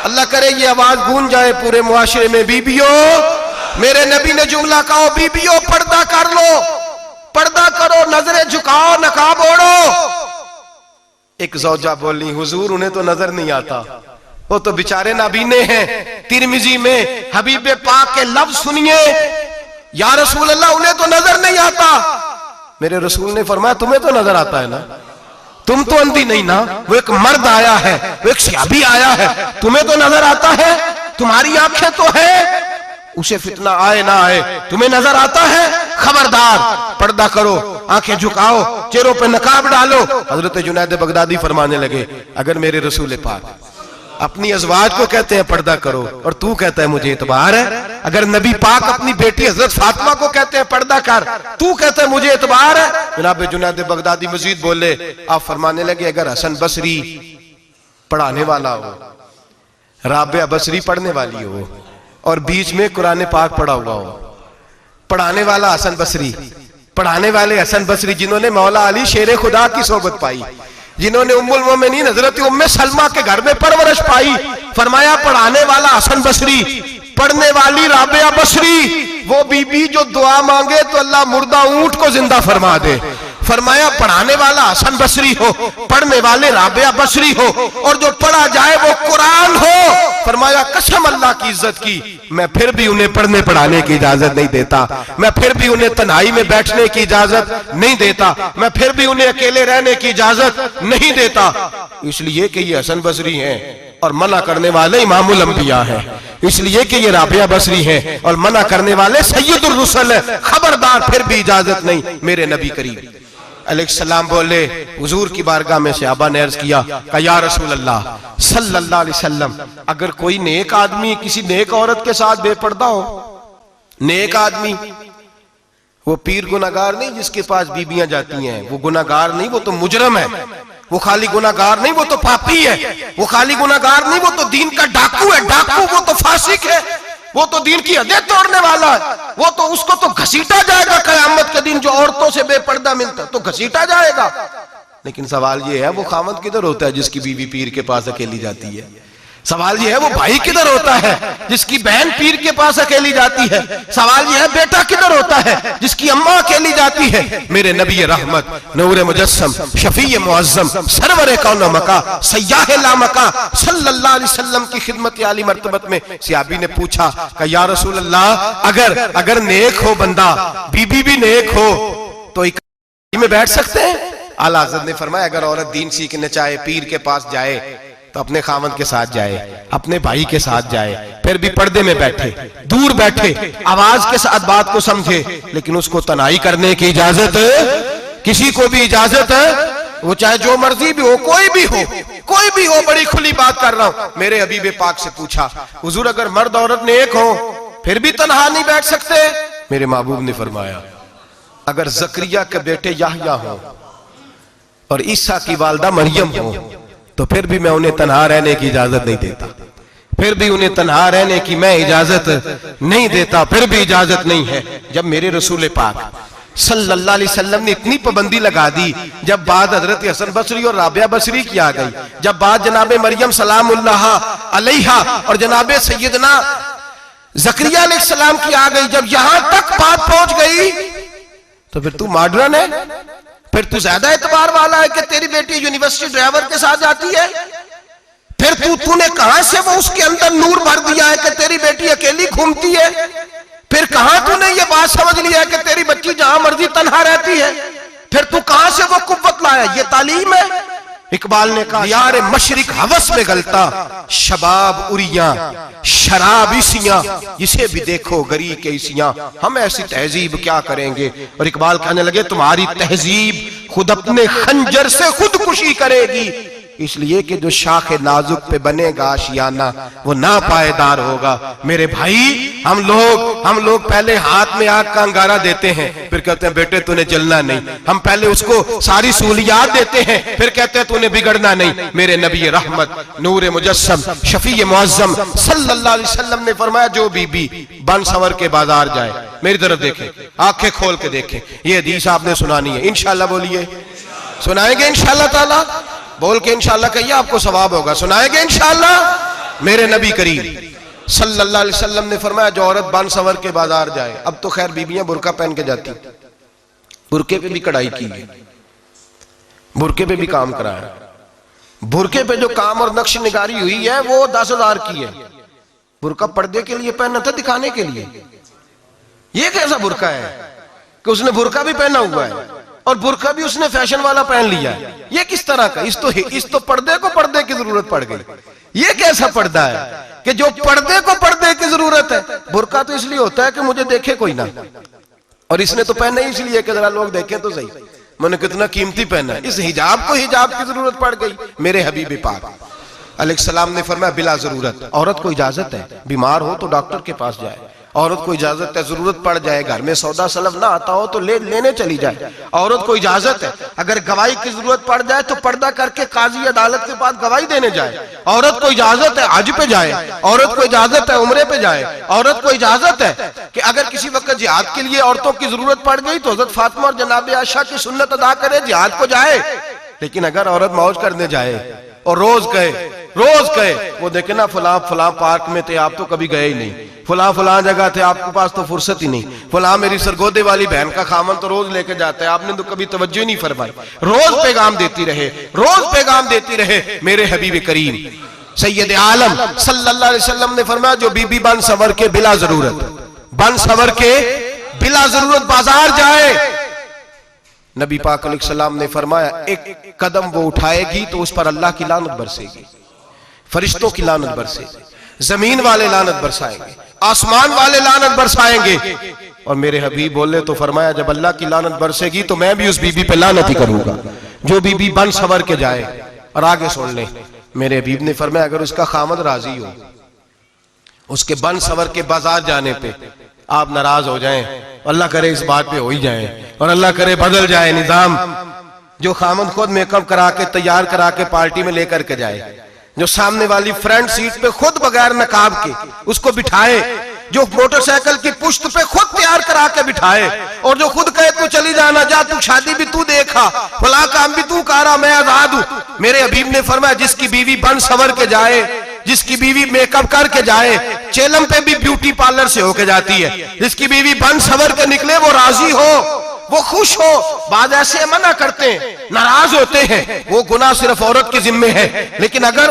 अल्लाह करे ये आवाज गूंज जाए पूरे मुआशरे में, बीबियों। मेरे नबी ने जुमला कहा बीबियों पर्दा कर लो, पर्दा करो, नजरें झुकाओ, नकाब ओढ़ो। एक ज़ौजा बोली हुजूर उन्हें तो नजर नहीं आता, वो तो बेचारे नाबीने हैं। तिरमिजी में हबीब पाक के लफ्ज सुनिए, या रसूल अल्लाह उन्हें तो नजर नहीं आता। मेरे रसूल ने फरमाया तुम्हें तो नजर आता है ना, तुम तो अंधी नहीं ना, वो एक मर्द आया है, वो एक सहाबी आया है, तुम्हें तो नजर आता है, तुम्हारी आंखें तो है, उसे फितना आए ना आए तुम्हें नजर आता है, खबरदार पर्दा करो, आंखें झुकाओ, चेहरों पे नकाब डालो। हजरत जुनैद बगदादी फरमाने लगे अगर मेरे रसूल पाक अपनी अज़वाज को कहते हैं पर्दा करो और तू कहता है मुझे एतबार है, अगर नबी पाक अपनी बेटी हजरत फातिमा को कहते हैं पर्दा कर, तू कहता है मुझे एतबार है। जनाब जुनैद बगदादी मजीद बोले, आप फरमाने लगे अगर हसन बसरी पढ़ाने वाला हो, राबिया बसरी पढ़ने वाली हो और बीच में कुरान पाक पढ़ा हुआ हो, पढ़ाने वाला हसन बसरी, पढ़ाने वाले हसन बसरी जिन्होंने मौला अली शेर खुदा की सोबत पाई, जिन्होंने उम्मुल मोमिनीन हजरत उम्मे सलमा के घर में परवरिश पाई, फरमाया पढ़ाने वाला हसन बसरी, पढ़ने वाली राबिया बसरी, वो बीबी जो दुआ मांगे तो अल्लाह मुर्दा ऊंट को जिंदा फरमा दे। फरमाया पढ़ाने वाला हसन बसरी हो, पढ़ने वाले राबिया बसरी हो, और जो पढ़ा जाए वो कुरान हो। फरमाया कसम अल्लाह की इज्जत की, मैं फिर भी उन्हें पढ़ने पढ़ाने की इजाजत नहीं देता, मैं फिर भी उन्हें तन्हाई में बैठने की इजाजत नहीं देता, मैं फिर भी उन्हें अकेले रहने की इजाजत नहीं देता, इसलिए कि ये हसन बसरी हैं और मना करने वाले इमामुल अंबिया हैं, इसलिए कि ये राबिया बसरी हैं और मना करने वाले सैयदुर रुसल हैं, खबरदार फिर भी इजाजत नहीं। मेरे नबी करीम अलैहिस्सलाम बोले, हुजूर की बारगाह में सहाबा ने अर्ज किया या रसूल अल्लाह सल्लल्लाहु अलैहि वसल्लम, अगर कोई नेक आदमी किसी नेक औरत के साथ बेपर्दा हो, नेक आदमी, वो पीर गुनाहगार नहीं जिसके पास बीबियां जाती हैं, वो गुनाहगार नहीं, वो तो मुजरम है, वो खाली गुनाहगार नहीं, वो तो पापी है, वो खाली गुनाहगार नहीं, वो तो दीन का डाकू है, डाकू, वो तो फासिक है, वो तो दीन की हदें तोड़ने वाला है, वो तो उसको तो घसीटा जाएगा कयामत के दिन, जो औरतों से बेपर्दा मिलता तो घसीटा जाएगा। लेकिन सवाल ये है वो खामद किधर होता है जिसकी बीवी पीर के पास अकेली जाती है? सवाल यह है वो भाई किधर होता है जिसकी बहन पीर के पास अकेली जाती है। सवाल यह है बेटा किधर होता है जिसकी अम्मा अकेली जाती है। मेरे नबी रहमत नूर मुजस्सम शफी मुअज्जम सरवर कौन मका सयाह लामका सल्लल्लाहु अलैहि वसल्लम की खिदमत आली मर्तबत में सहाबी ने पूछा कि या रसूल अल्लाह अगर नेक हो बंदा, बीबी भी नेक हो, तो एक में बैठ सकते हैं? आला हज़रत ने फरमाया अगर औरत दीन सीखने चाहे, पीर के पास जाए तो अपने खामद के साथ जाए, अपने भाई के साथ जाए, फिर भी पर्दे में बैठे, दूर बैठे, आवाज के साथ बात को समझे, लेकिन उसको तनाई करने की इजाजत किसी को भी इजाजत है, वो चाहे जो मर्जी भी हो, कोई भी हो, बड़ी खुली बात कर रहा हूं। मेरे हबीब पाक से पूछा हुजूर अगर मर्द औरत ने एक हो फिर भी तन्हा नहीं बैठ सकते? मेरे महबूब ने फरमाया अगर जकरिया के बेटे याहया हो और ईसा की वालदा मरियम हो तो फिर भी मैं उन्हें तन्हा रहने की इजाजत नहीं देता, फिर भी उन्हें तन्हा रहने की मैं इजाजत नहीं देता, फिर भी इजाजत नहीं है। जब मेरे रसूल पाक सल्लल्लाहु अलैहि वसल्लम ने इतनी पाबंदी लगा दी, जब बात हजरत हसन बसरी और राबिया बसरी की आ गई, जब बात जनाबे मरियम सलामुल्लाह अलैहा और जनाबे सैयदना जकरिया अलैहिस्सलाम की आ गई, जब यहां तक बात पहुंच गई तो फिर तू मॉडर्न है, फिर तू ज्यादा एतबार वाला है कि तेरी बेटी यूनिवर्सिटी ड्राइवर के साथ जाती है, फिर तूने कहां से वो उसके अंदर नूर भर दिया है कि तेरी बेटी अकेली घूमती है, फिर कहां तूने ये बात समझ लिया है कि तेरी बच्ची जहां मर्जी तन्हा रहती है, फिर तू कहां से वो कुव्वत लाया? ये तालीम है? इकबाल ने कहा यार मशरिक हवस में गलता शबाब उरिया शराब इसियां, इसे भी देखो गरी के इसियां, हम ऐसी तहजीब क्या करेंगे? और इकबाल कहने लगे तुम्हारी तहजीब खुद अपने खंजर से खुदकुशी करेगी, इसलिए कि जो शाखे नाजुक पे बनेगा आशियाना वो ना पायदार होगा। मेरे भाई हम लोग पहले हाथ में आग का अंगारा देते हैं, फिर कहते हैं बेटे तूने जलना नहीं, हम पहले उसको सारी सहूलियात देते हैं, फिर कहते हैं तूने बिगड़ना नहीं। मेरे नबी रहमत नूर मुजस्सम शफी मुअज्जम सल्लल्लाहु अलैहि वसल्लम ने फरमाया जो बीबी बन सवर के बाजार जाए, मेरी तरफ देखे, आंखें खोल के देखे, ये हदीस आपने सुनानी है इंशाल्लाह, बोलिए सुनाएंगे इंशाल्लाह ताला, बोल के इंशाल्लाह कहिए आपको सवाब होगा, सुनाएंगे इंशाल्लाह। मेरे नबी करीम सल्लल्लाहु अलैहि वसल्लम ने फरमाया जो औरत बन सवर के बाजार जाए, अब तो खैर बीबियां बुरका पहन के जाती, बुरके पे भी कढ़ाई की है, बुरके पे भी काम कराया, बुरके पे जो काम और नक्श निगारी हुई है वो 10,000 की है। बुरका पर्दे के लिए पहना था, दिखाने के लिए। ये कैसा बुरका है कि उसने बुरका भी पहना हुआ है और बुरका भी उसने फैशन वाला पहन लिया है? ये किस तरह का? इस तो पर्दे को पर्दे की जरूरत पड़ गई। ये कैसा पर्दा है कि जो पर्दे को पर्दे की जरूरत है? बुरका तो इसलिए होता है कि मुझे देखे कोई ना, और इसने तो पहना ही इसलिए कि जरा लोग देखें तो सही मैंने कितना कीमती पहना है। इस हिजाब को हिजाब की जरूरत पड़ गई। मेरे हबीब पाक अलैहिस्सलाम ने फरमाया बिला जरूरत, औरत को इजाजत है बीमार हो तो डॉक्टर के पास जाए, औरत को इजाजत है जरूरत पड़ जाए घर में सौदा सलब ना आता हो तो लेने चली जाए, औरत को इजाजत है अगर गवाही की जरूरत पड़ जाए तो पर्दा करके काजी अदालत के पास गवाही देने जाए, औरत को इजाजत है हज पे जाए, औरत को इजाजत है उम्रे पे जाए, औरत को इजाजत है कि अगर किसी वक्त जिहाद के लिए औरतों की जरूरत पड़ गई तो हजरत फातिमा और जनाब आयशा की सुन्नत अदा करे, जिहाद को जाए। लेकिन अगर औरत मौज करने जाए और रोज कहे वो देखे ना फलां पार्क में थे आप तो कभी गए ही नहीं, फलां जगह थे आपके पास तो फुर्सत ही नहीं, फलां मेरी सरगोदे वाली बहन का खामन तो रोज लेके जाता है आपने तो कभी तवज्जो नहीं फरमाई। रोज पैगाम देती रहे। मेरे हबीब करीम सैयद आलम सल्लल्लाहु अलैहि वसल्लम ने फरमाया जो बीबी बन सवर के बिला जरूरत बाजार जाए, नबी पाक अलैहिस्सलाम ने फरमाया एक कदम वो उठाएगी तो उस पर अल्लाह की लानत बरसेगी, फरिश्तों की लानत बरसेगी, जमीन वाले लानत बरसाएंगे, आसमान वाले लानत बरसाएंगे। और मेरे हबीब बोले तो फरमाया जब अल्लाह की लानत बरसेगी तो मैं भी उस बीबी पे लानत ही करूंगा जो बीबी बन सवर के जाए। और आगे सुन ले, मेरे हबीब ने फरमाया अगर उसका खामद राजी हो उसके बन सवर के बाजार जाने पे आप नाराज हो जाएं, अल्लाह करे इस बात पे हो ही जाए और अल्लाह करे बदल जाए निजाम, जो खामद खुद मेकअप करा के तैयार करा के पार्टी में लेकर के जाए, जो सामने वाली फ्रंट सीट पे खुद बगैर नकाब के उसको बिठाए, जो मोटरसाइकिल की पुश्त पे खुद तैयार करा के बिठाए और जो खुद कहे तू चली जाना, जा तू शादी भी तू देखा, फला काम भी तू करा, मैं आजाद हूं। मेरे हबीब ने फरमाया जिसकी बीवी बन सवर के जाए, जिसकी बीवी मेकअप करके जाए, चेलम पे भी ब्यूटी पार्लर से होके जाती है, जिसकी बीवी बन सवर के निकले वो राजी हो, वो खुश हो। बाद ऐसे मना करते हैं, नाराज होते हैं, वो गुनाह सिर्फ औरत के जिम्मे है। लेकिन अगर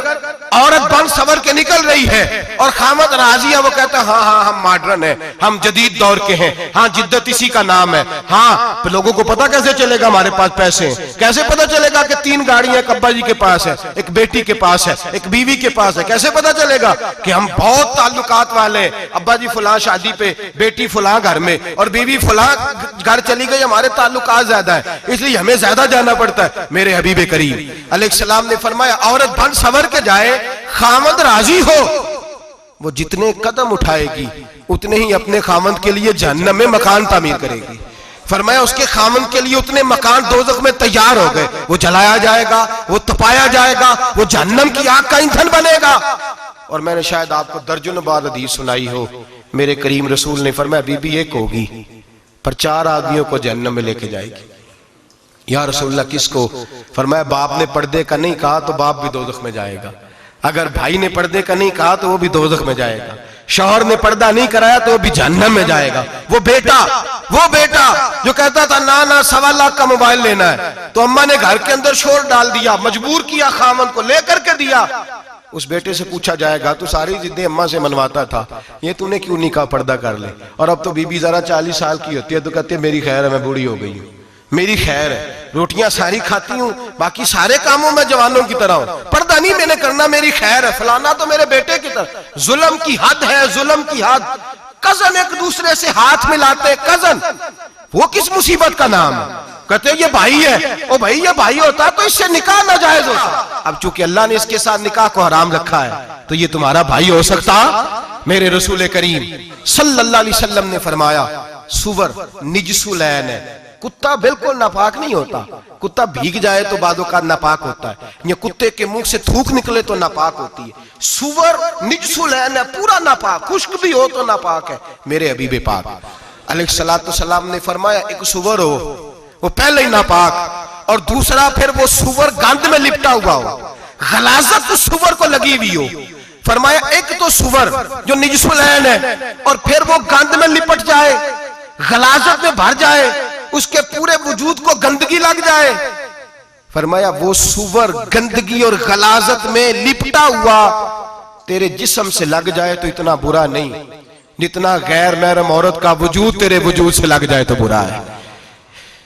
औरत बन सवर के निकल रही है और खामद राजी है, वो कहता है हाँ हाँ हम मॉडर्न है, हम जदीद दौर के हैं, हाँ जिद्दत इसी का नाम है। हाँ तो लोगों को पता कैसे चलेगा हमारे पास पैसे हैं, कैसे पता चलेगा कि 3 गाड़ियां अब्बा जी के पास है, एक बेटी के पास है, एक बीवी के पास है, कैसे पता चलेगा कि हम बहुत ताल्लुकात वाले हैं। अब्बा जी फुला शादी पे, बेटी फुला घर में और बीवी फुला घर चली गई, हमारे ताल्लुकात ज्यादा है इसलिए हमें ज्यादा जाना पड़ता है। मेरे हबीब करीम अलैहिस्सलाम ने फरमाया औरत बन सवर के जाए, खामद राजी हो, वो जितने कदम उठाएगी उतने ही अपने खामद के लिए जहन्नम में मकान तामीर करेगी। फरमाया उसके खामद के लिए उतने मकान दोज़ख में तैयार हो गए, वो जलाया जाएगा, वो तपाया जाएगा, वो जहन्नम की आग का ईंधन बनेगा। और मैंने शायद आपको दर्जनों बार हदीस सुनाई हो, मेरे करीम रसूल ने फरमाया बीबी एक होगी पर 4 आदमियों को जहन्नम में लेके जाएगी। या रसूलल्लाह किसको? फरमाया बाप ने पर्दे का नहीं कहा तो बाप भी दोज़ख में जाएगा, अगर भाई ने पर्दे का नहीं कहा तो वो भी दोज़ख में जाएगा, शौहर ने पर्दा नहीं कराया तो वो भी जहन्नम में जाएगा। वो बेटा जो कहता था ना ना 1.25 लाख का मोबाइल लेना है, तो अम्मा ने घर के अंदर शोर डाल दिया, मजबूर किया, खामन को लेकर के दिया। उस बेटे से पूछा जाएगा तो सारी जिद्दें अम्मा से मनवाता था, ये तूने क्यों नहीं कहा पर्दा कर ले? और अब तो बीबी जरा 40 साल की होती है तो कहती है मेरी खैर है, मैं बूढ़ी हो गई हूँ, मेरी खैर है, रोटियां सारी खाती हूँ, बाकी सारे कामों में जवानों की तरह हूं, पर्दा नहीं मैंने करना, मेरी खैर है। फलाना तो मेरे बेटे की तरह। जुल्म की हद है, जुल्म की हद। कजन एक दूसरे से हाथ मिलाते, कजन, वो किस मुसीबत का नाम है? कहते ये भाई है, ओ भाई ये भाई होता तो इससे निकाह नाजायज होता। अब चूंकि अल्लाह ने इसके साथ निकाह को हराम रखा है तो ये तुम्हारा भाई हो सकता? मेरे रसूल करीम सल्लल्लाहु अलैहि वसल्लम ने फरमाया सुवर निजसुलैन है, कुत्ता बिल्कुल नापाक नहीं होता, कुत्ता भीग जाए तो बादों का नापाक होता है, या कुत्ते के मुंह से थूक निकले तो नापाक होती है। सुवर निजसुलैन है, पूरा नापाक, खुश्क भी हो तो नापाक है। मेरे हबीब पाक अलैहिस्सलातु सलाम ने फरमाया एक सुवर हो वो पहले ही नापाक, और दूसरा फिर वो सुवर गंद में लिपटा हुआ हो, गलाजत उस सुवर को लगी हुई हो। फरमाया एक तो सुवर जो निजसुलैन है और फिर वो गंद में लिपट जाए, गलाजत में भर जाए, उसके पूरे वजूद को गंदगी लग जाए। फरमाया वो सुवर गंदगी और गलाजत में लिपटा हुआ तेरे जिस्म से लग जाए तो इतना बुरा नहीं, जितना गैर महरम औरत का वजूद तेरे वजूद से लग जाए तो बुरा है।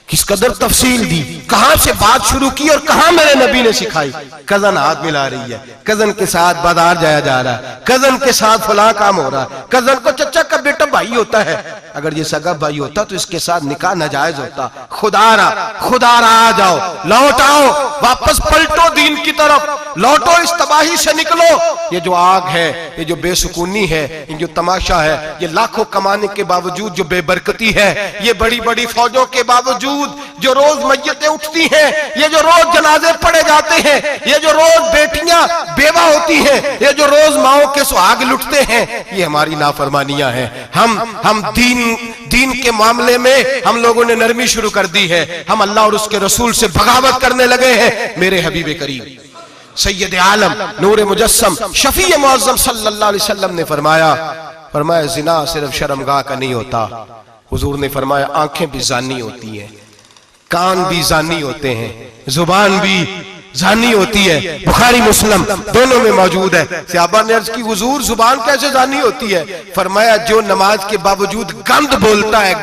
किस कदर तफसील दी, कहां से बात शुरू की और कहां मेरे नबी ने सिखाई। कजन हाथ मिला रही है, कजन के साथ बाजार जाया जा रहा है, कजन के साथ फला काम हो रहा है, कजन को चचा का बेटा भाई होता है, अगर ये सगा भाई होता तो इसके साथ निकाह नाजायज होता। खुदारा आ जाओ, लौट आओ, वापस पलटो दीन की तरफ, लौटो, इस तबाही से निकलो। ये जो आग है, ये जो बेसुकूनी है, ये जो तमाशा है, ये लाखों कमाने के बावजूद जो बेबरकती है, ये बड़ी बड़ी फौजों के बावजूद जो रोज मय्यतें उठती हैं, ये जो रोज जनाजे पड़े जाते हैं, ये जो रोज बेटियां बेवा होती हैं, ये जो रोज माओ के सुहाग लुटते हैं, ये हमारी नाफरमानियां हैं। हम दीन के मामले में हम लोगों ने नरमी शुरू कर दी है, हम अल्लाह और उसके रसूल से बगावत करने लगे हैं। मेरे हबीब करीम सैयद आलम नूर मुजस्सम शफी मुअज्जम सल्लल्लाहु अलैहि वसल्लम ने फरमाया जिना सिर्फ शर्मगाह का नहीं होता, हुजूर ने फरमाया आंखें भी जानी होती हैं, कान भी जानी होते हैं, जुबान भी जानी होती है। बुखारी मुस्लिम दोनों में मौजूद है। सहाबा ने अर्ज की हुजूर जुबान कैसे जानी होती है? फरमाया जो नमाज के बावजूद गंद बोलता है,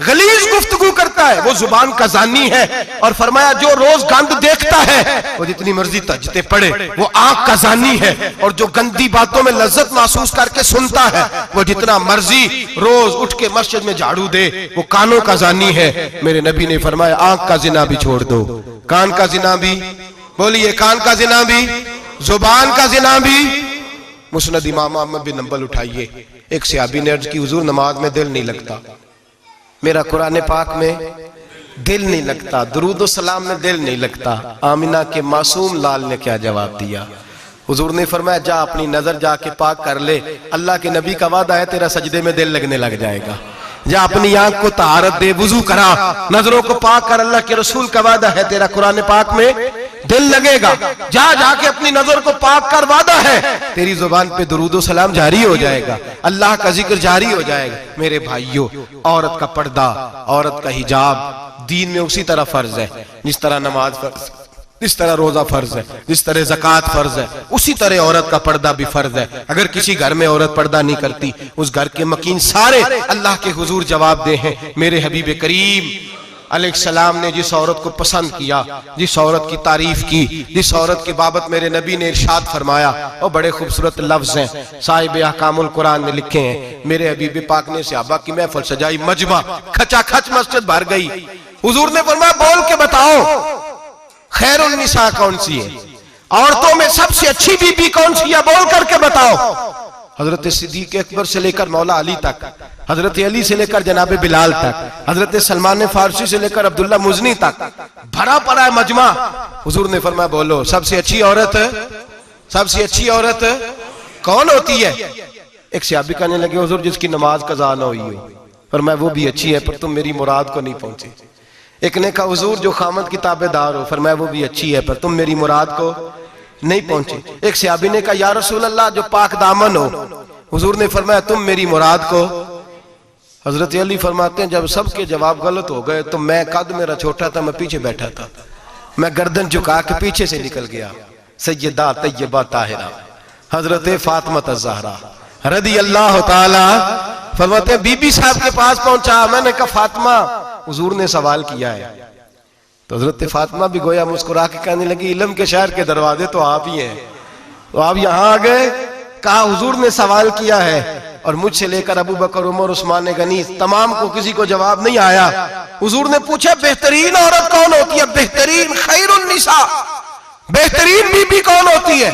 गलीज गुफ्तगू करता है, वो जुबान का जानी है। और फरमाया जो रोज गंद देखता है, वो जितनी मर्जी तजते पड़े, वो आंख का जानी है। और जो गंदी बातों में लज्जत महसूस करके सुनता है, वो जितना मर्जी रोज उठ के मस्जिद में झाड़ू दे, वो कानों का जानी है। मेरे नबी ने फरमाया आंख का जिना भी छोड़ दो, कान का जिना भी, बोलिए कान का जिना भी, जुबान का जिना भी। मुस्नद इमाम अहमद बिन हंबल उठाइए, एक सहाबी ने अर्ज की हुजूर नमाज में दिल नहीं लगता, मेरा कुरान पाक में दिल नहीं लगता, दुरूद और सलाम में दिल नहीं लगता। आमिना के मासूम लाल ने क्या जवाब दिया? हुजूर ने फरमाया जा अपनी नजर जाके पाक कर ले, अल्लाह के नबी का वादा है तेरा सजदे में दिल लगने लग जाएगा। जा अपनी आंख को तहारत दे, वुजू करा, नजरों को पाक कर, अल्लाह के रसूल का वादा है तेरा कुरान पाक में दिल लगेगा, जा जाके अपनी नजर को पाक कर वादा है तेरी जुबान पे दुरूदो सलाम जारी हो जाएगा, अल्लाह का जिक्र जारी हो जाएगा। मेरे भाइयों, औरत का पर्दा, औरत का हिजाब दीन में उसी तरह फर्ज है जिस तरह नमाज फर्ज, जिस तरह रोजा फर्ज है, जिस तरह ज़कात फर्ज है, उसी तरह औरत का पर्दा भी फर्ज है। अगर किसी घर में औरत पर्दा नहीं करती, उस घर के मकीन सारे अल्लाह के हुजूर जवाब दे हैं। मेरे हबीब करीम अलैहिस्सलाम ने जिस औरत को पसंद किया, जिस औरत की तारीफ की, जिस औरत की बाबत मेरे नबी ने इरशाद फरमाया, और बड़े खूबसूरत लफ्ज हैं, साहिब अहकामुल कुरान ने लिखे हैं। मेरे हबीब पाक ने सहाबा की महफिल सजाई, मजमा खचाखच मस्जिद भर गई। हुजूर ने फरमाया बोल के बताओ खैरुन निसा कौन सी है, औरतों में सबसे अच्छी बीबी कौन सी है, बोल करके बताओ। हजरत सिद्दीक अकबर से लेकर मौला अली तक, हजरत अली से लेकर जनाब बिलाल तक, हजरत सलमान फारसी से लेकर अब्दुल्ला मुजनी तक भरा पड़ा है मजमा। हुजूर ने फरमाया बोलो सबसे अच्छी औरत, सबसे अच्छी औरत कौन होती है? एक सहाबी कहने लगे हुजूर जिसकी नमाज कज़ा न हुई हो। फरमाया वो भी अच्छी है, पर तुम मेरी मुराद को नहीं पहुंचे। एक ने कहा हुजूर जो खामद की ताबेदार हो। फरमाया वो भी अच्छी है, पर तुम मेरी मुराद को नहीं पहुंचे। एक सहाबी ने कहा या रसूल अल्लाह जो पाक दामन हो। हुजूर ने फरमाया तुम मेरी मुराद को। हजरत अली फरमाते हैं जब सबके जवाब गलत हो गए तो मैं, कद मेरा छोटा था, मैं पीछे बैठा था, मैं गर्दन झुका के पीछे से निकल गया। सैयदा तैयबा ताहिरा हजरत फातिमा ज़हरा रदी अल्लाह ताला फरमाते हैं बीबी साहब के पास पहुंचा। मैंने कहा फातिमा हुजूर ने सवाल किया है। तो हजरत फातिमा भी गोया मुस्कुरा के कहने लगी इल्म के शहर के दरवाजे तो आप ही हैं, तो आप यहाँ आ गए। कहा हुजूर ने सवाल किया है और मुझसे लेकर अबू बकर, उमर, उस्मान गनी तमाम को किसी को जवाब नहीं आया। हुजूर ने पूछा बेहतरीन औरत कौन होती है, बेहतरीन खैरुन निसा, बेहतरीन बीबी कौन होती है?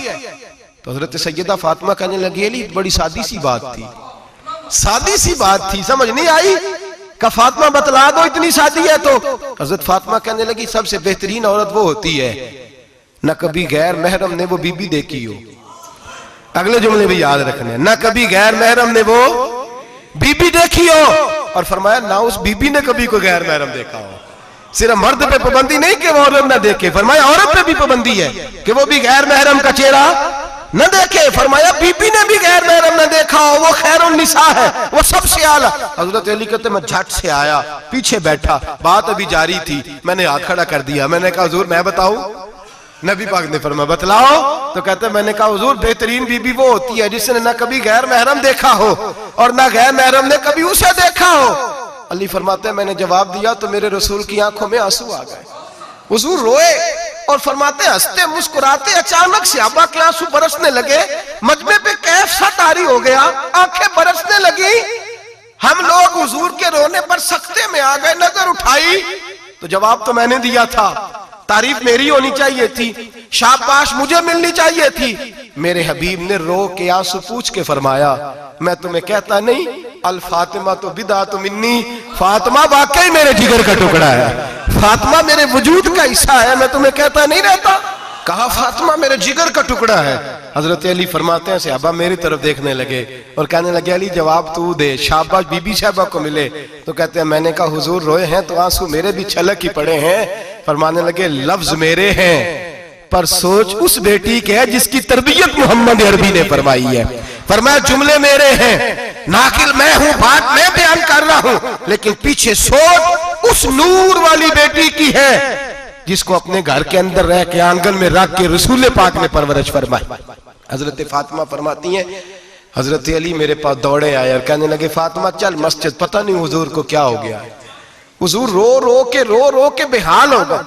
तो हजरत सैयदा फातिमा कहने लगी अली बड़ी सादी सी बात थी, सादी सी बात थी, समझ नहीं आई। का फातिमा बतला दो इतनी सादी है। तो हजरत फातिमा कहने लगी सबसे बेहतरीन औरत वो होती है न कभी गैर महरम ने वो बीबी देखी हो। अगले जुमले भी याद रखने, न कभी गैर महरम ने वो बीबी देखी हो। और फरमाया ना उस बीबी ने कभी कोई गैर महरम देखा हो। सिर्फ मर्द पे पाबंदी नहीं कि वो औरत ना देखे, फरमाया औरत पे भी पाबंदी है कि वो भी गैर महरम का चेहरा न देखे। फरमाया बीबी ने भी गैर महरम न देखा हो, वो खैरुन निसा है, वो सबसे आला। हजरत अली कहते मैं झट से आया, पीछे बैठा, बात अभी जारी थी, मैंने हाथ खड़ा कर दिया। मैंने कहा हुजूर मैं बताऊं? नबी पाक ने फरमाया बतलाओ। तो कहते मैंने कहा हुजूर बेहतरीन बीबी वो होती है जिसने न कभी गैर महरम देखा हो और न गैर महरम ने कभी उसे देखा हो। अली फरमाते मैंने जवाब दिया तो मेरे रसूल की आंखों में आंसू आ गए। हुजूर रोए और फरमाते हंसते मुस्कुराते अचानक सहाबा के आंसू बरसने लगे, मजमे पे कैफ सा तारी हो गया, आंखें बरसने लगी। हम लोग हुजूर के रोने पर सख्ते में आ गए। नजर उठाई तो जवाब तो मैंने दिया था, तारीफ मेरी होनी चाहिए थी, शाबाश मुझे मिलनी चाहिए थी। मेरे हबीब ने रो के आंसू पूछ के फरमाया मैं तुम्हें कहता नहीं अल फातिमा तो बिदा तो मिन्नी, फातिमा वाकई मेरे जिगर का टुकड़ा है, फातिमा मेरे वजूद का हिस्सा है, मैं तुम्हें कहता नहीं रहता। कहा फातिमा मेरे जिगर का टुकड़ा है। हजरत अली फरमाते हैं सहाबा मेरी तरफ देखने लगे और कहने लगे अली जवाब तू दे, शाबाश बीबी साहबा को मिले। तो कहते हैं मैंने कहा हुजूर रोए हैं तो आंसू मेरे भी छलक ही पड़े हैं। फरमाने लगे लफ्ज मेरे हैं पर सोच उस बेटी के है जिसकी तरबियत मोहम्मद अरबी ने फरमाई है। फरमाया जुमले मेरे हैं, नाकिल मैं हूं, बात मैं बयान कर रहा हूं, लेकिन पीछे सोच उस नूर वाली बेटी की है जिसको अपने घर के अंदर रह के आंगन में रख के रसूल पाक ने परवरिश फरमाई। हजरत फातिमा फरमाती हैं हजरत अली मेरे पास दौड़े आए और कहने लगे फातिमा चल मस्जिद, पता नहीं हुजूर को क्या हो गया है। हुजूर रो रो के बेहाल हो गए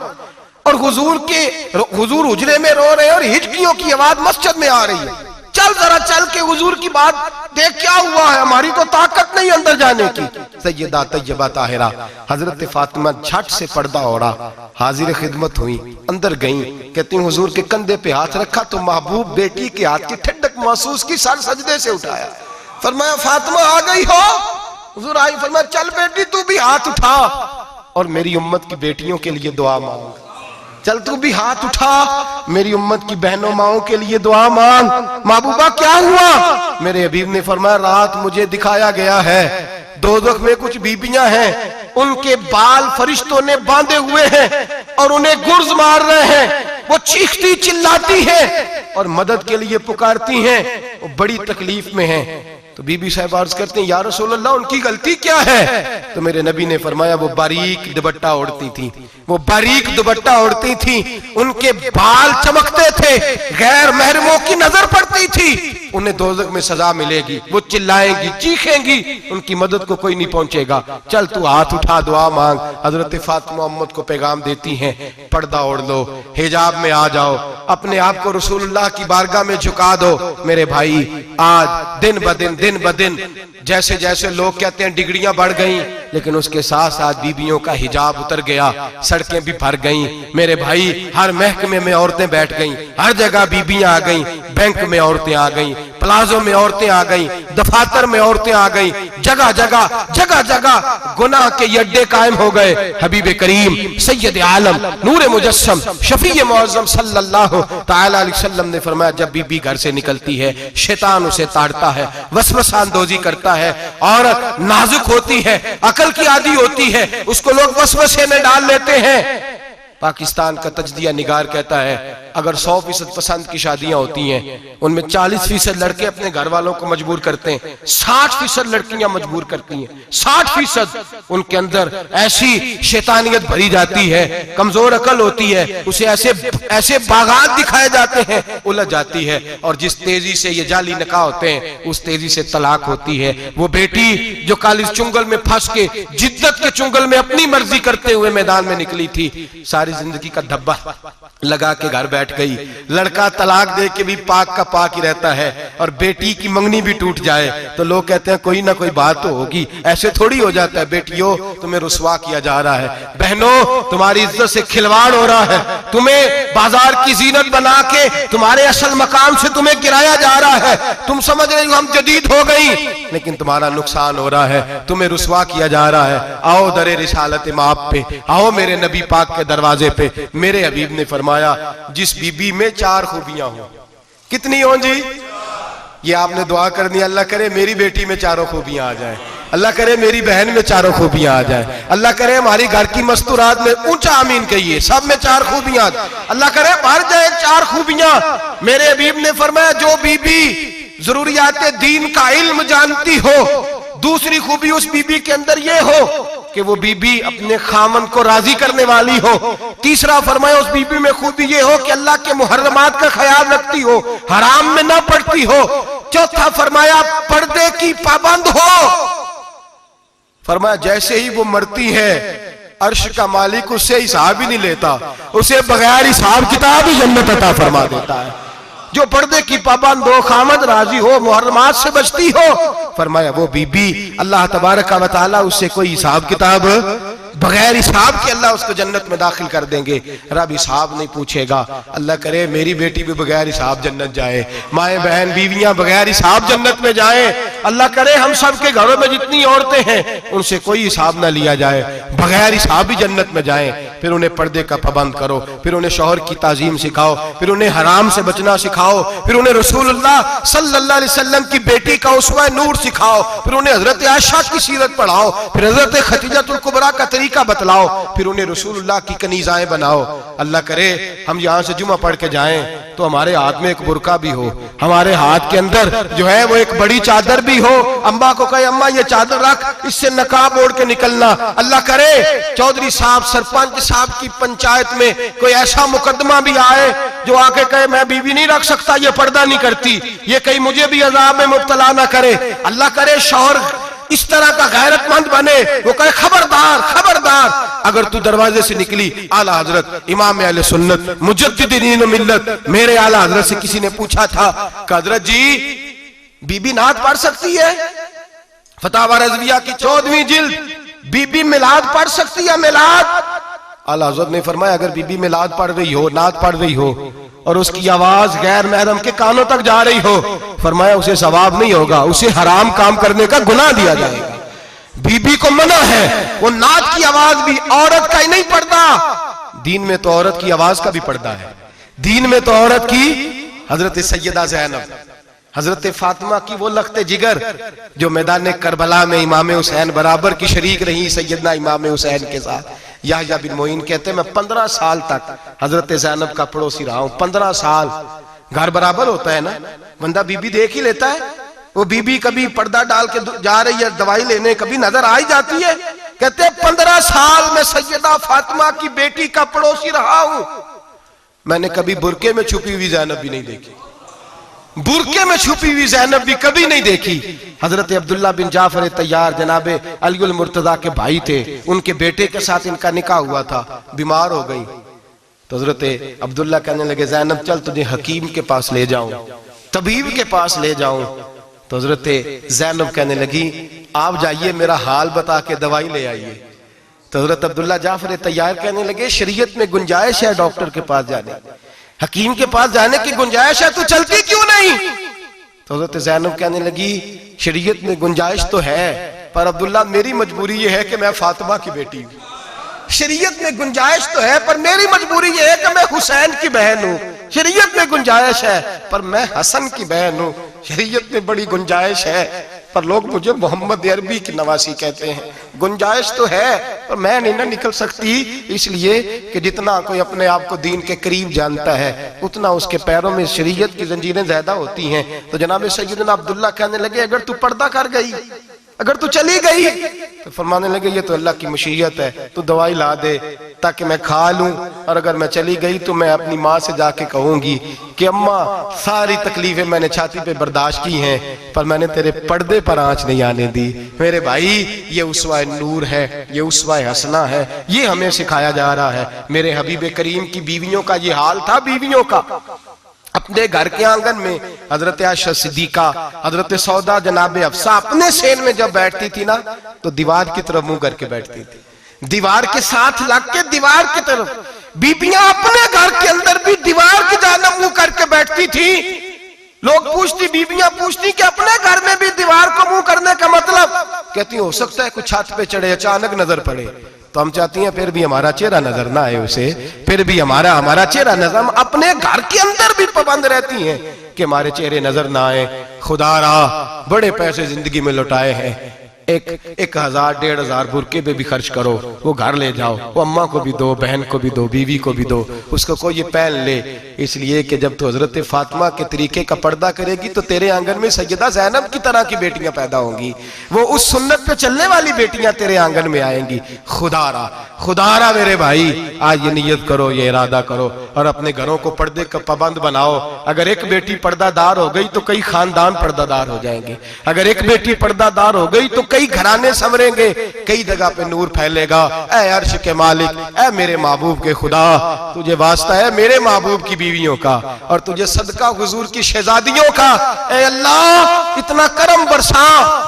और हुजूर हुजरे में रो रहे हैं और हिचकियों की आवाज मस्जिद में आ रही है। चल जरा चल के हुजूर की बात देख क्या हुआ है, हमारी तो ताकत नहीं अंदर जाने की। सैयदा तैयबा ताहिरा हजरत फातिमा झट से पर्दा ओढ़ा, हाजिर खिदमत हुई, अंदर गई। कहती हुजूर के कंधे पे हाथ रखा तो महबूब बेटी के हाथ की ठंडक महसूस की, सर सजदे से उठाया। फरमाया फातिमा आ गई हो? हुजूर आई। फरमाया चल बेटी तू भी हाथ उठा और मेरी उम्मत की बेटियों के लिए दुआ मांग। चल तू भी हाथ उठा, मेरी उम्मत की बहनों माओं के लिए दुआ मांग। महबूबा क्या हुआ? मेरे हबीब ने फरमाया रात मुझे दिखाया गया है दोज़ख में कुछ बीबियां हैं, उनके बाल फरिश्तों ने बांधे हुए हैं और उन्हें गुर्ज मार रहे हैं। वो चीखती चिल्लाती हैं और मदद के लिए पुकारती हैं, वो बड़ी तकलीफ में हैं। तो बीबी साहब अर्ज करते हैं, या रसूल अल्लाह उनकी गलती क्या है? तो मेरे नबी ने फरमाया, वो बारीक दुपट्टा ओढ़ती थी, वो बारीक दुपट्टा ओढ़ती थी, उनके बाल चमकते थे, गैर महरमों की नजर पड़ती थी, उन्हें दोज़ख में सजा मिलेगी, वो चिल्लाएंगी, चीखेंगी, उनकी मदद को कोई नहीं पहुंचेगा। चल तू हाथ उठा, दुआ मांग। हजरत फातिमा उम्मत को पैगाम देती हैं, पर्दा ओढ़ लो, हिजाब में आ जाओ, अपने आप को रसूलुल्लाह की बारगाह में झुका दो। मेरे भाई, आज दिन ब दिन जैसे जैसे लोग कहते हैं डिग्रियां बढ़ गई, लेकिन उसके साथ साथ बीबियों का हिजाब उतर गया, सड़कें भी भर गईं। मेरे भाई, हर महकमे में औरतें बैठ गईं, हर जगह बीबियां आ गईं, बैंक में औरतें आ गईं, प्लाजो में औरतें आ गईं, दफातर में औरतें आ गईं, जगह जगह गुनाह के अड्डे कायम हो गए। हबीब करीम सैयद आलम नूर मुजस्सम शफी मुअज़्ज़म सल्लल्लाहु तआला अलैहि वसल्लम ने फरमाया, जब बीबी घर से निकलती है, शैतान उसे ताड़ता है, वसवसा अंदोजी करता है। औरत नाजुक होती है, अकल की आदी होती है, उसको लोग वसवसे में डाल लेते हैं। पाकिस्तान का तजदिया निगार कहता है, अगर 100% पसंद की शादियां होती हैं, उनमें 40% लड़के अपने घर वालों को मजबूर करते हैं, 60% लड़कियां मजबूर करती हैं। 60% उनके अंदर ऐसी शैतानियत भरी जाती है, कमजोर अकल होती है, उसे ऐसे बागात दिखाए जाते हैं, उलझ जाती है। और जिस तेजी से ये जाली निकाह होते हैं, उस तेजी से तलाक होती है। वो बेटी जो कालिज चुंगल में फंस के, जिद्दत के चुंगल में अपनी मर्जी करते हुए मैदान में निकली थी, सारी जिंदगी का धब्बा लगा के घर बैठ गई। लड़का तलाक दे के भी पाक का पाक ही रहता है, और बेटी की मंगनी भी टूट जाए तो लोग कहते हैं कोई ना कोई बात तो होगी। ऐसे थोड़ी हो जाता है। बेटियों, तुम्हें रुसवा किया जा रहा है। बहनों, तुम्हारी इज्जत से खिलवाड़ हो रहा है। तुम्हें बाजार की जीनत बना के तुम्हारे असल मकाम से तुम्हें गिराया जा रहा है। तुम समझ रहे हो हम जदीद हो गई, लेकिन तुम्हारा नुकसान हो रहा है, तुम्हें रुसवा किया जा रहा है। आओ दरे रिसालत माप पे, आओ मेरे नबी पाक के दरवाजे पे। मेरे हबीब ने फरमाया, जिस बीबी में 4 खूबियां हो, कितनी हो जी? ये आपने दुआ कर दी, अल्लाह करे मेरी बेटी में 4 खूबियां आ जाए, अल्लाह करे मेरी बहन में 4 खूबियां आ जाए, अल्लाह करे हमारी घर की मस्तूरात में, ऊंचा आमीन कहिए, सब में 4 खूबियां, अल्लाह करे भर जाए 4 खूबियां। मेरे हबीब ने फरमाया, जो बीबी जरूरियात दीन का इल्म जानती हो, दूसरी खूबी उस बीबी के अंदर ये हो कि वो बीबी अपने खामन को राजी करने वाली हो। तीसरा फरमाया, उस बीबी में खूबी ये हो कि अल्लाह के मुहर्रमात का ख्याल रखती हो, हराम में ना पड़ती हो। चौथा फरमाया, पर्दे की पाबंद हो। फरमाया, जैसे ही वो मरती है, अर्श का मालिक उससे हिसाब ही नहीं लेता, उसे बगैर हिसाब किताब ही जन्नत अता फरमा देता है। जो पर्दे की पाबंद हो, खामद राजी हो, मुहर्रमात से बचती हो, फरमाया वो बीबी अल्लाह तबारक व तआला उससे कोई हिसाब किताब, बगैर हिसाब के अल्लाह उसको जन्नत में दाखिल कर देंगे। रब हिसाब नहीं पूछेगा। अल्लाह करे मेरी बेटी भी बगैर हिसाब जन्नत जाए, माएँ बहन बीवियां बगैर हिसाब जन्नत में जाए। अल्लाह करे हम सब के घरों में जितनी औरतें हैं उनसे कोई हिसाब ना लिया जाए, बगैर हिसाब भी जन्नत में जाए। फिर उन्हें पर्दे का पाबंद करो, फिर उन्हें शौहर की ताजीम सिखाओ, फिर उन्हें हराम से बचना सिखाओ, फिर उन्हें रसूलुल्लाह सल्लल्लाहु अलैहि वसल्लम की बेटी का उसवा नूर सिखाओ, फिर उन्हें हजरत आयशा की सीरत पढ़ाओ, फिर हजरत खदीजतुल कुबरा का तरीका बतलाओ, फिर उन्हें रसूलुल्लाह की कनीज़ाएं बनाओ। अल्लाह करे हम यहाँ से जुमा पढ़ के जाएं तो हमारे हाथ में एक बुरका भी हो, हमारे हाथ के अंदर जो है वो एक बड़ी चादर भी हो। अम्मा को कहे अम्मा ये चादर रख, इससे नकाब ओढ़ के निकलना। अल्लाह करे चौधरी साहब, सरपंच साहब की पंचायत में कोई ऐसा मुकदमा भी आए जो आके कहे मैं बीवी नहीं रख सकता, ये पर्दा नहीं करती, ये कहीं मुझे भी अजाब में मुब्तला ना करे। अल्लाह करे शौहर इस तरह का गैरतमंद बने, वो कहे खबरदार खबरदार, अगर तू दरवाजे से निकली। आला हजरत इमाम अहले सुन्नत मुजद्दिदीन मिल्लत मेरे आला हजरत से किसी ने पूछा था कि हजरत जी बीबी नात पढ़ सकती है? फतावा रज़विया की 14वीं जिल्द, बीबी मिलाद पढ़ सकती है? मिलाद? आला हजरत ने फरमाया अगर बीबी मिलाद पढ़ रही हो, नात पढ़ रही हो और उसकी आवाज गैर महरम के कानों तक जा रही हो, फरमाया उसे सवाब नहीं होगा, उसे हराम काम करने का गुनाह दिया जाएगा। बीबी को मना है, वो नात की आवाज भी औरत का ही नहीं पड़ता, दीन में तो औरत की आवाज का भी पर्दा है। दीन में तो औरत की, हजरत सैयदा ज़ैनब, हजरत फातिमा की वो लख्ते जिगर जो मैदान करबला में इमाम हुसैन बराबर की शरीक रही सैयदना इमाम हुसैन के साथ, याह्या बिन मोइन कहते हैं मैं 15 साल तक हजरत ज़ैनब का पड़ोसी रहा हूं। 15 साल। घर बराबर होता है ना, बंदा बीबी देख ही लेता है। वो बीबी कभी पर्दा डाल के जा रही है दवाई लेने, कभी नजर आ ही जाती है। कहते हैं 15 साल में सैयदा फातिमा की बेटी का पड़ोसी रहा हूं, मैंने कभी बुरके में छुपी हुई ज़ैनब भी नहीं देखी। बुरके में छुपी हुई ज़ैनब भी कभी नहीं देखी। हजरत अब्दुल्ला बिन जाफर तैयार जनाबे अली मुर्तजा के भाई थे, उनके बेटे के साथ इनका निकाह हुआ था, बीमार हो गई तो हजरत अब्दुल्ला कहने लगे ज़ैनब चल तुझे हकीम के पास ले जाऊं, तबीब के पास ले जाऊं। तो हजरत ज़ैनब कहने लगी आप जाइए मेरा हाल बता के दवाई ले आइए। तो हजरत अब्दुल्ला जाफर तैयार कहने लगे शरीयत में गुंजाइश है डॉक्टर के पास जाने, हकीम के पास जाने की गुंजाइश है, तो चलती क्यों नहीं? तो हजरत ज़ैनब कहने लगी शरीयत में गुंजाइश तो है, पर अब्दुल्ला मेरी मजबूरी यह है कि मैं फातिमा की बेटी हूं। शरीयत में गुंजाइश तो है पर मेरी मजबूरी यह है कि मैं हुसैन की बहन हूं। शरीयत में गुंजाइश है पर मैं हसन की बहन हूं। शरीयत में बड़ी गुंजाइश है पर लोग मुझे मोहम्मद अरबी की नवासी कहते हैं। गुंजाइश तो है पर मैं नहीं ना निकल सकती, इसलिए कि जितना कोई अपने आप को दीन के करीब जानता है उतना उसके पैरों में शरीयत की जंजीरें ज्यादा होती हैं। तो जनाब सैयदना अब्दुल्ला कहने लगे अगर तू पर्दा कर गई, अगर तू चली गई, तो फरमाने लगे ये तो अल्लाह की मशीयत है, तू दवाई ला दे ताकि मैं खा लूं, और अगर मैं चली गई तो मैं अपनी माँ से जाके कहूंगी कि अम्मा सारी तकलीफें मैंने छाती पे बर्दाश्त की हैं पर मैंने तेरे पर्दे पर आंच नहीं आने दी। मेरे भाई ये उस्वा नूर है, ये उस्वा हसना है, ये हमें सिखाया जा रहा है। मेरे हबीब करीम की बीवियों का ये हाल था। बीवियों का अपने घर के आंगन में हजरत आयशा सिद्दीका, हजरत सौदा, जनाब अफसा अपने सेन में जब बैठती थी ना तो दीवार की तरफ मुंह करके बैठती थी, दीवार के साथ लग के दीवार की तरफ। बीबियां अपने घर के अंदर भी दीवार की जानिब मुंह करके बैठती थी। लोग पूछती, बीबियां पूछती कि अपने घर में भी दीवार को मुंह करने का मतलब? कहती हो सकता है कुछ छत पे चढ़े अचानक नजर पड़े, तो हम चाहती हैं फिर भी हमारा चेहरा नजर ना आए उसे, फिर भी हमारा चेहरा नजर, हम अपने घर के अंदर भी पाबंद रहती हैं कि हमारे चेहरे नजर ना आए। खुदारा बड़े पैसे जिंदगी में लुटाए हैं, 1000 1500 बुरके पे भी खर्च करो, वो घर ले जाओ, वो अम्मा को भी दो, बहन को भी दो, बीवी को भी दो, उसको कोई ये पहन ले। इसलिए कि जब तो हजरत फातिमा के तरीके का पर्दा करेगी तो तेरे आंगन में सैयदा ज़ैनब की तरह की बेटियां पैदा होंगी, वो उस सुन्नत पे चलने वाली बेटियां तेरे आंगन में आएंगी। खुदारा खुदारा मेरे भाई आज ये नियत करो, ये इरादा करो और अपने घरों को पर्दे का पाबंद बनाओ। अगर एक बेटी पर्दादार हो गई तो कई खानदान पर्दादार हो जाएंगे, अगर एक बेटी पर्दादार हो गई तो कई घराने संवरेंगे, कई जगह पे नूर फैलेगा। ऐ अर्श के मालिक, ऐ मेरे महबूब के खुदा, तुझे वास्ता है मेरे महबूब की बीवियों का और तुझे सदका हुजूर की शहजादियों का। ऐ अल्लाह इतना करम बरसा,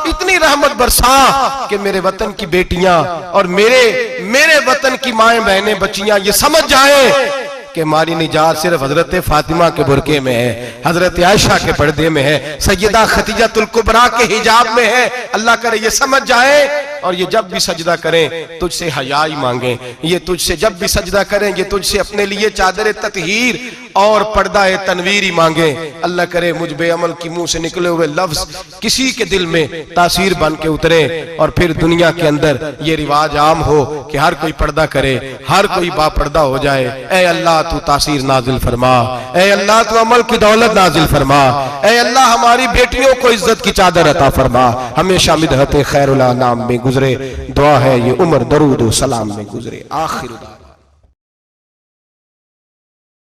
इतनी रहमत बरसा कि मेरे वतन की बेटियां और मेरे वतन की माएं बहनें बच्चियां ये समझ जाएं कि हमारी निजात सिर्फ हजरत फातिमा के बुरके में है, हजरत आयशा के पर्दे में है, सैयदा खदीजातुल कुबरा के हिजाब में है। अल्लाह करे ये समझ जाए और ये जब भी सजदा करें तुझसे हयाई मांगे, ये तुझसे जब भी सजदा करें ये तुझसे अपने लिए चादर ततहीर और पर्दा तनवीर मांगे। अल्लाह करे मुझ बेअमल की मुंह से निकले हुए लफ्ज किसी के दिल में तासीर बन के उतरे और फिर दुनिया के अंदर ये रिवाज आम हो कि हर कोई पर्दा करे, हर कोई बापर्दा हो जाए। ऐ अल्लाह तू तासीर नाजिल फरमा, ऐ अल्लाह तू अमल की दौलत नाजिल फरमा, ऐ अल्लाह हमारी बेटियों को इज्जत की चादर अता फरमा, हमेशा मिदहत खैरुल अनाम में गुजरे। दुआ है ये उम्र दरूद सलाम में गुजरे। आखिर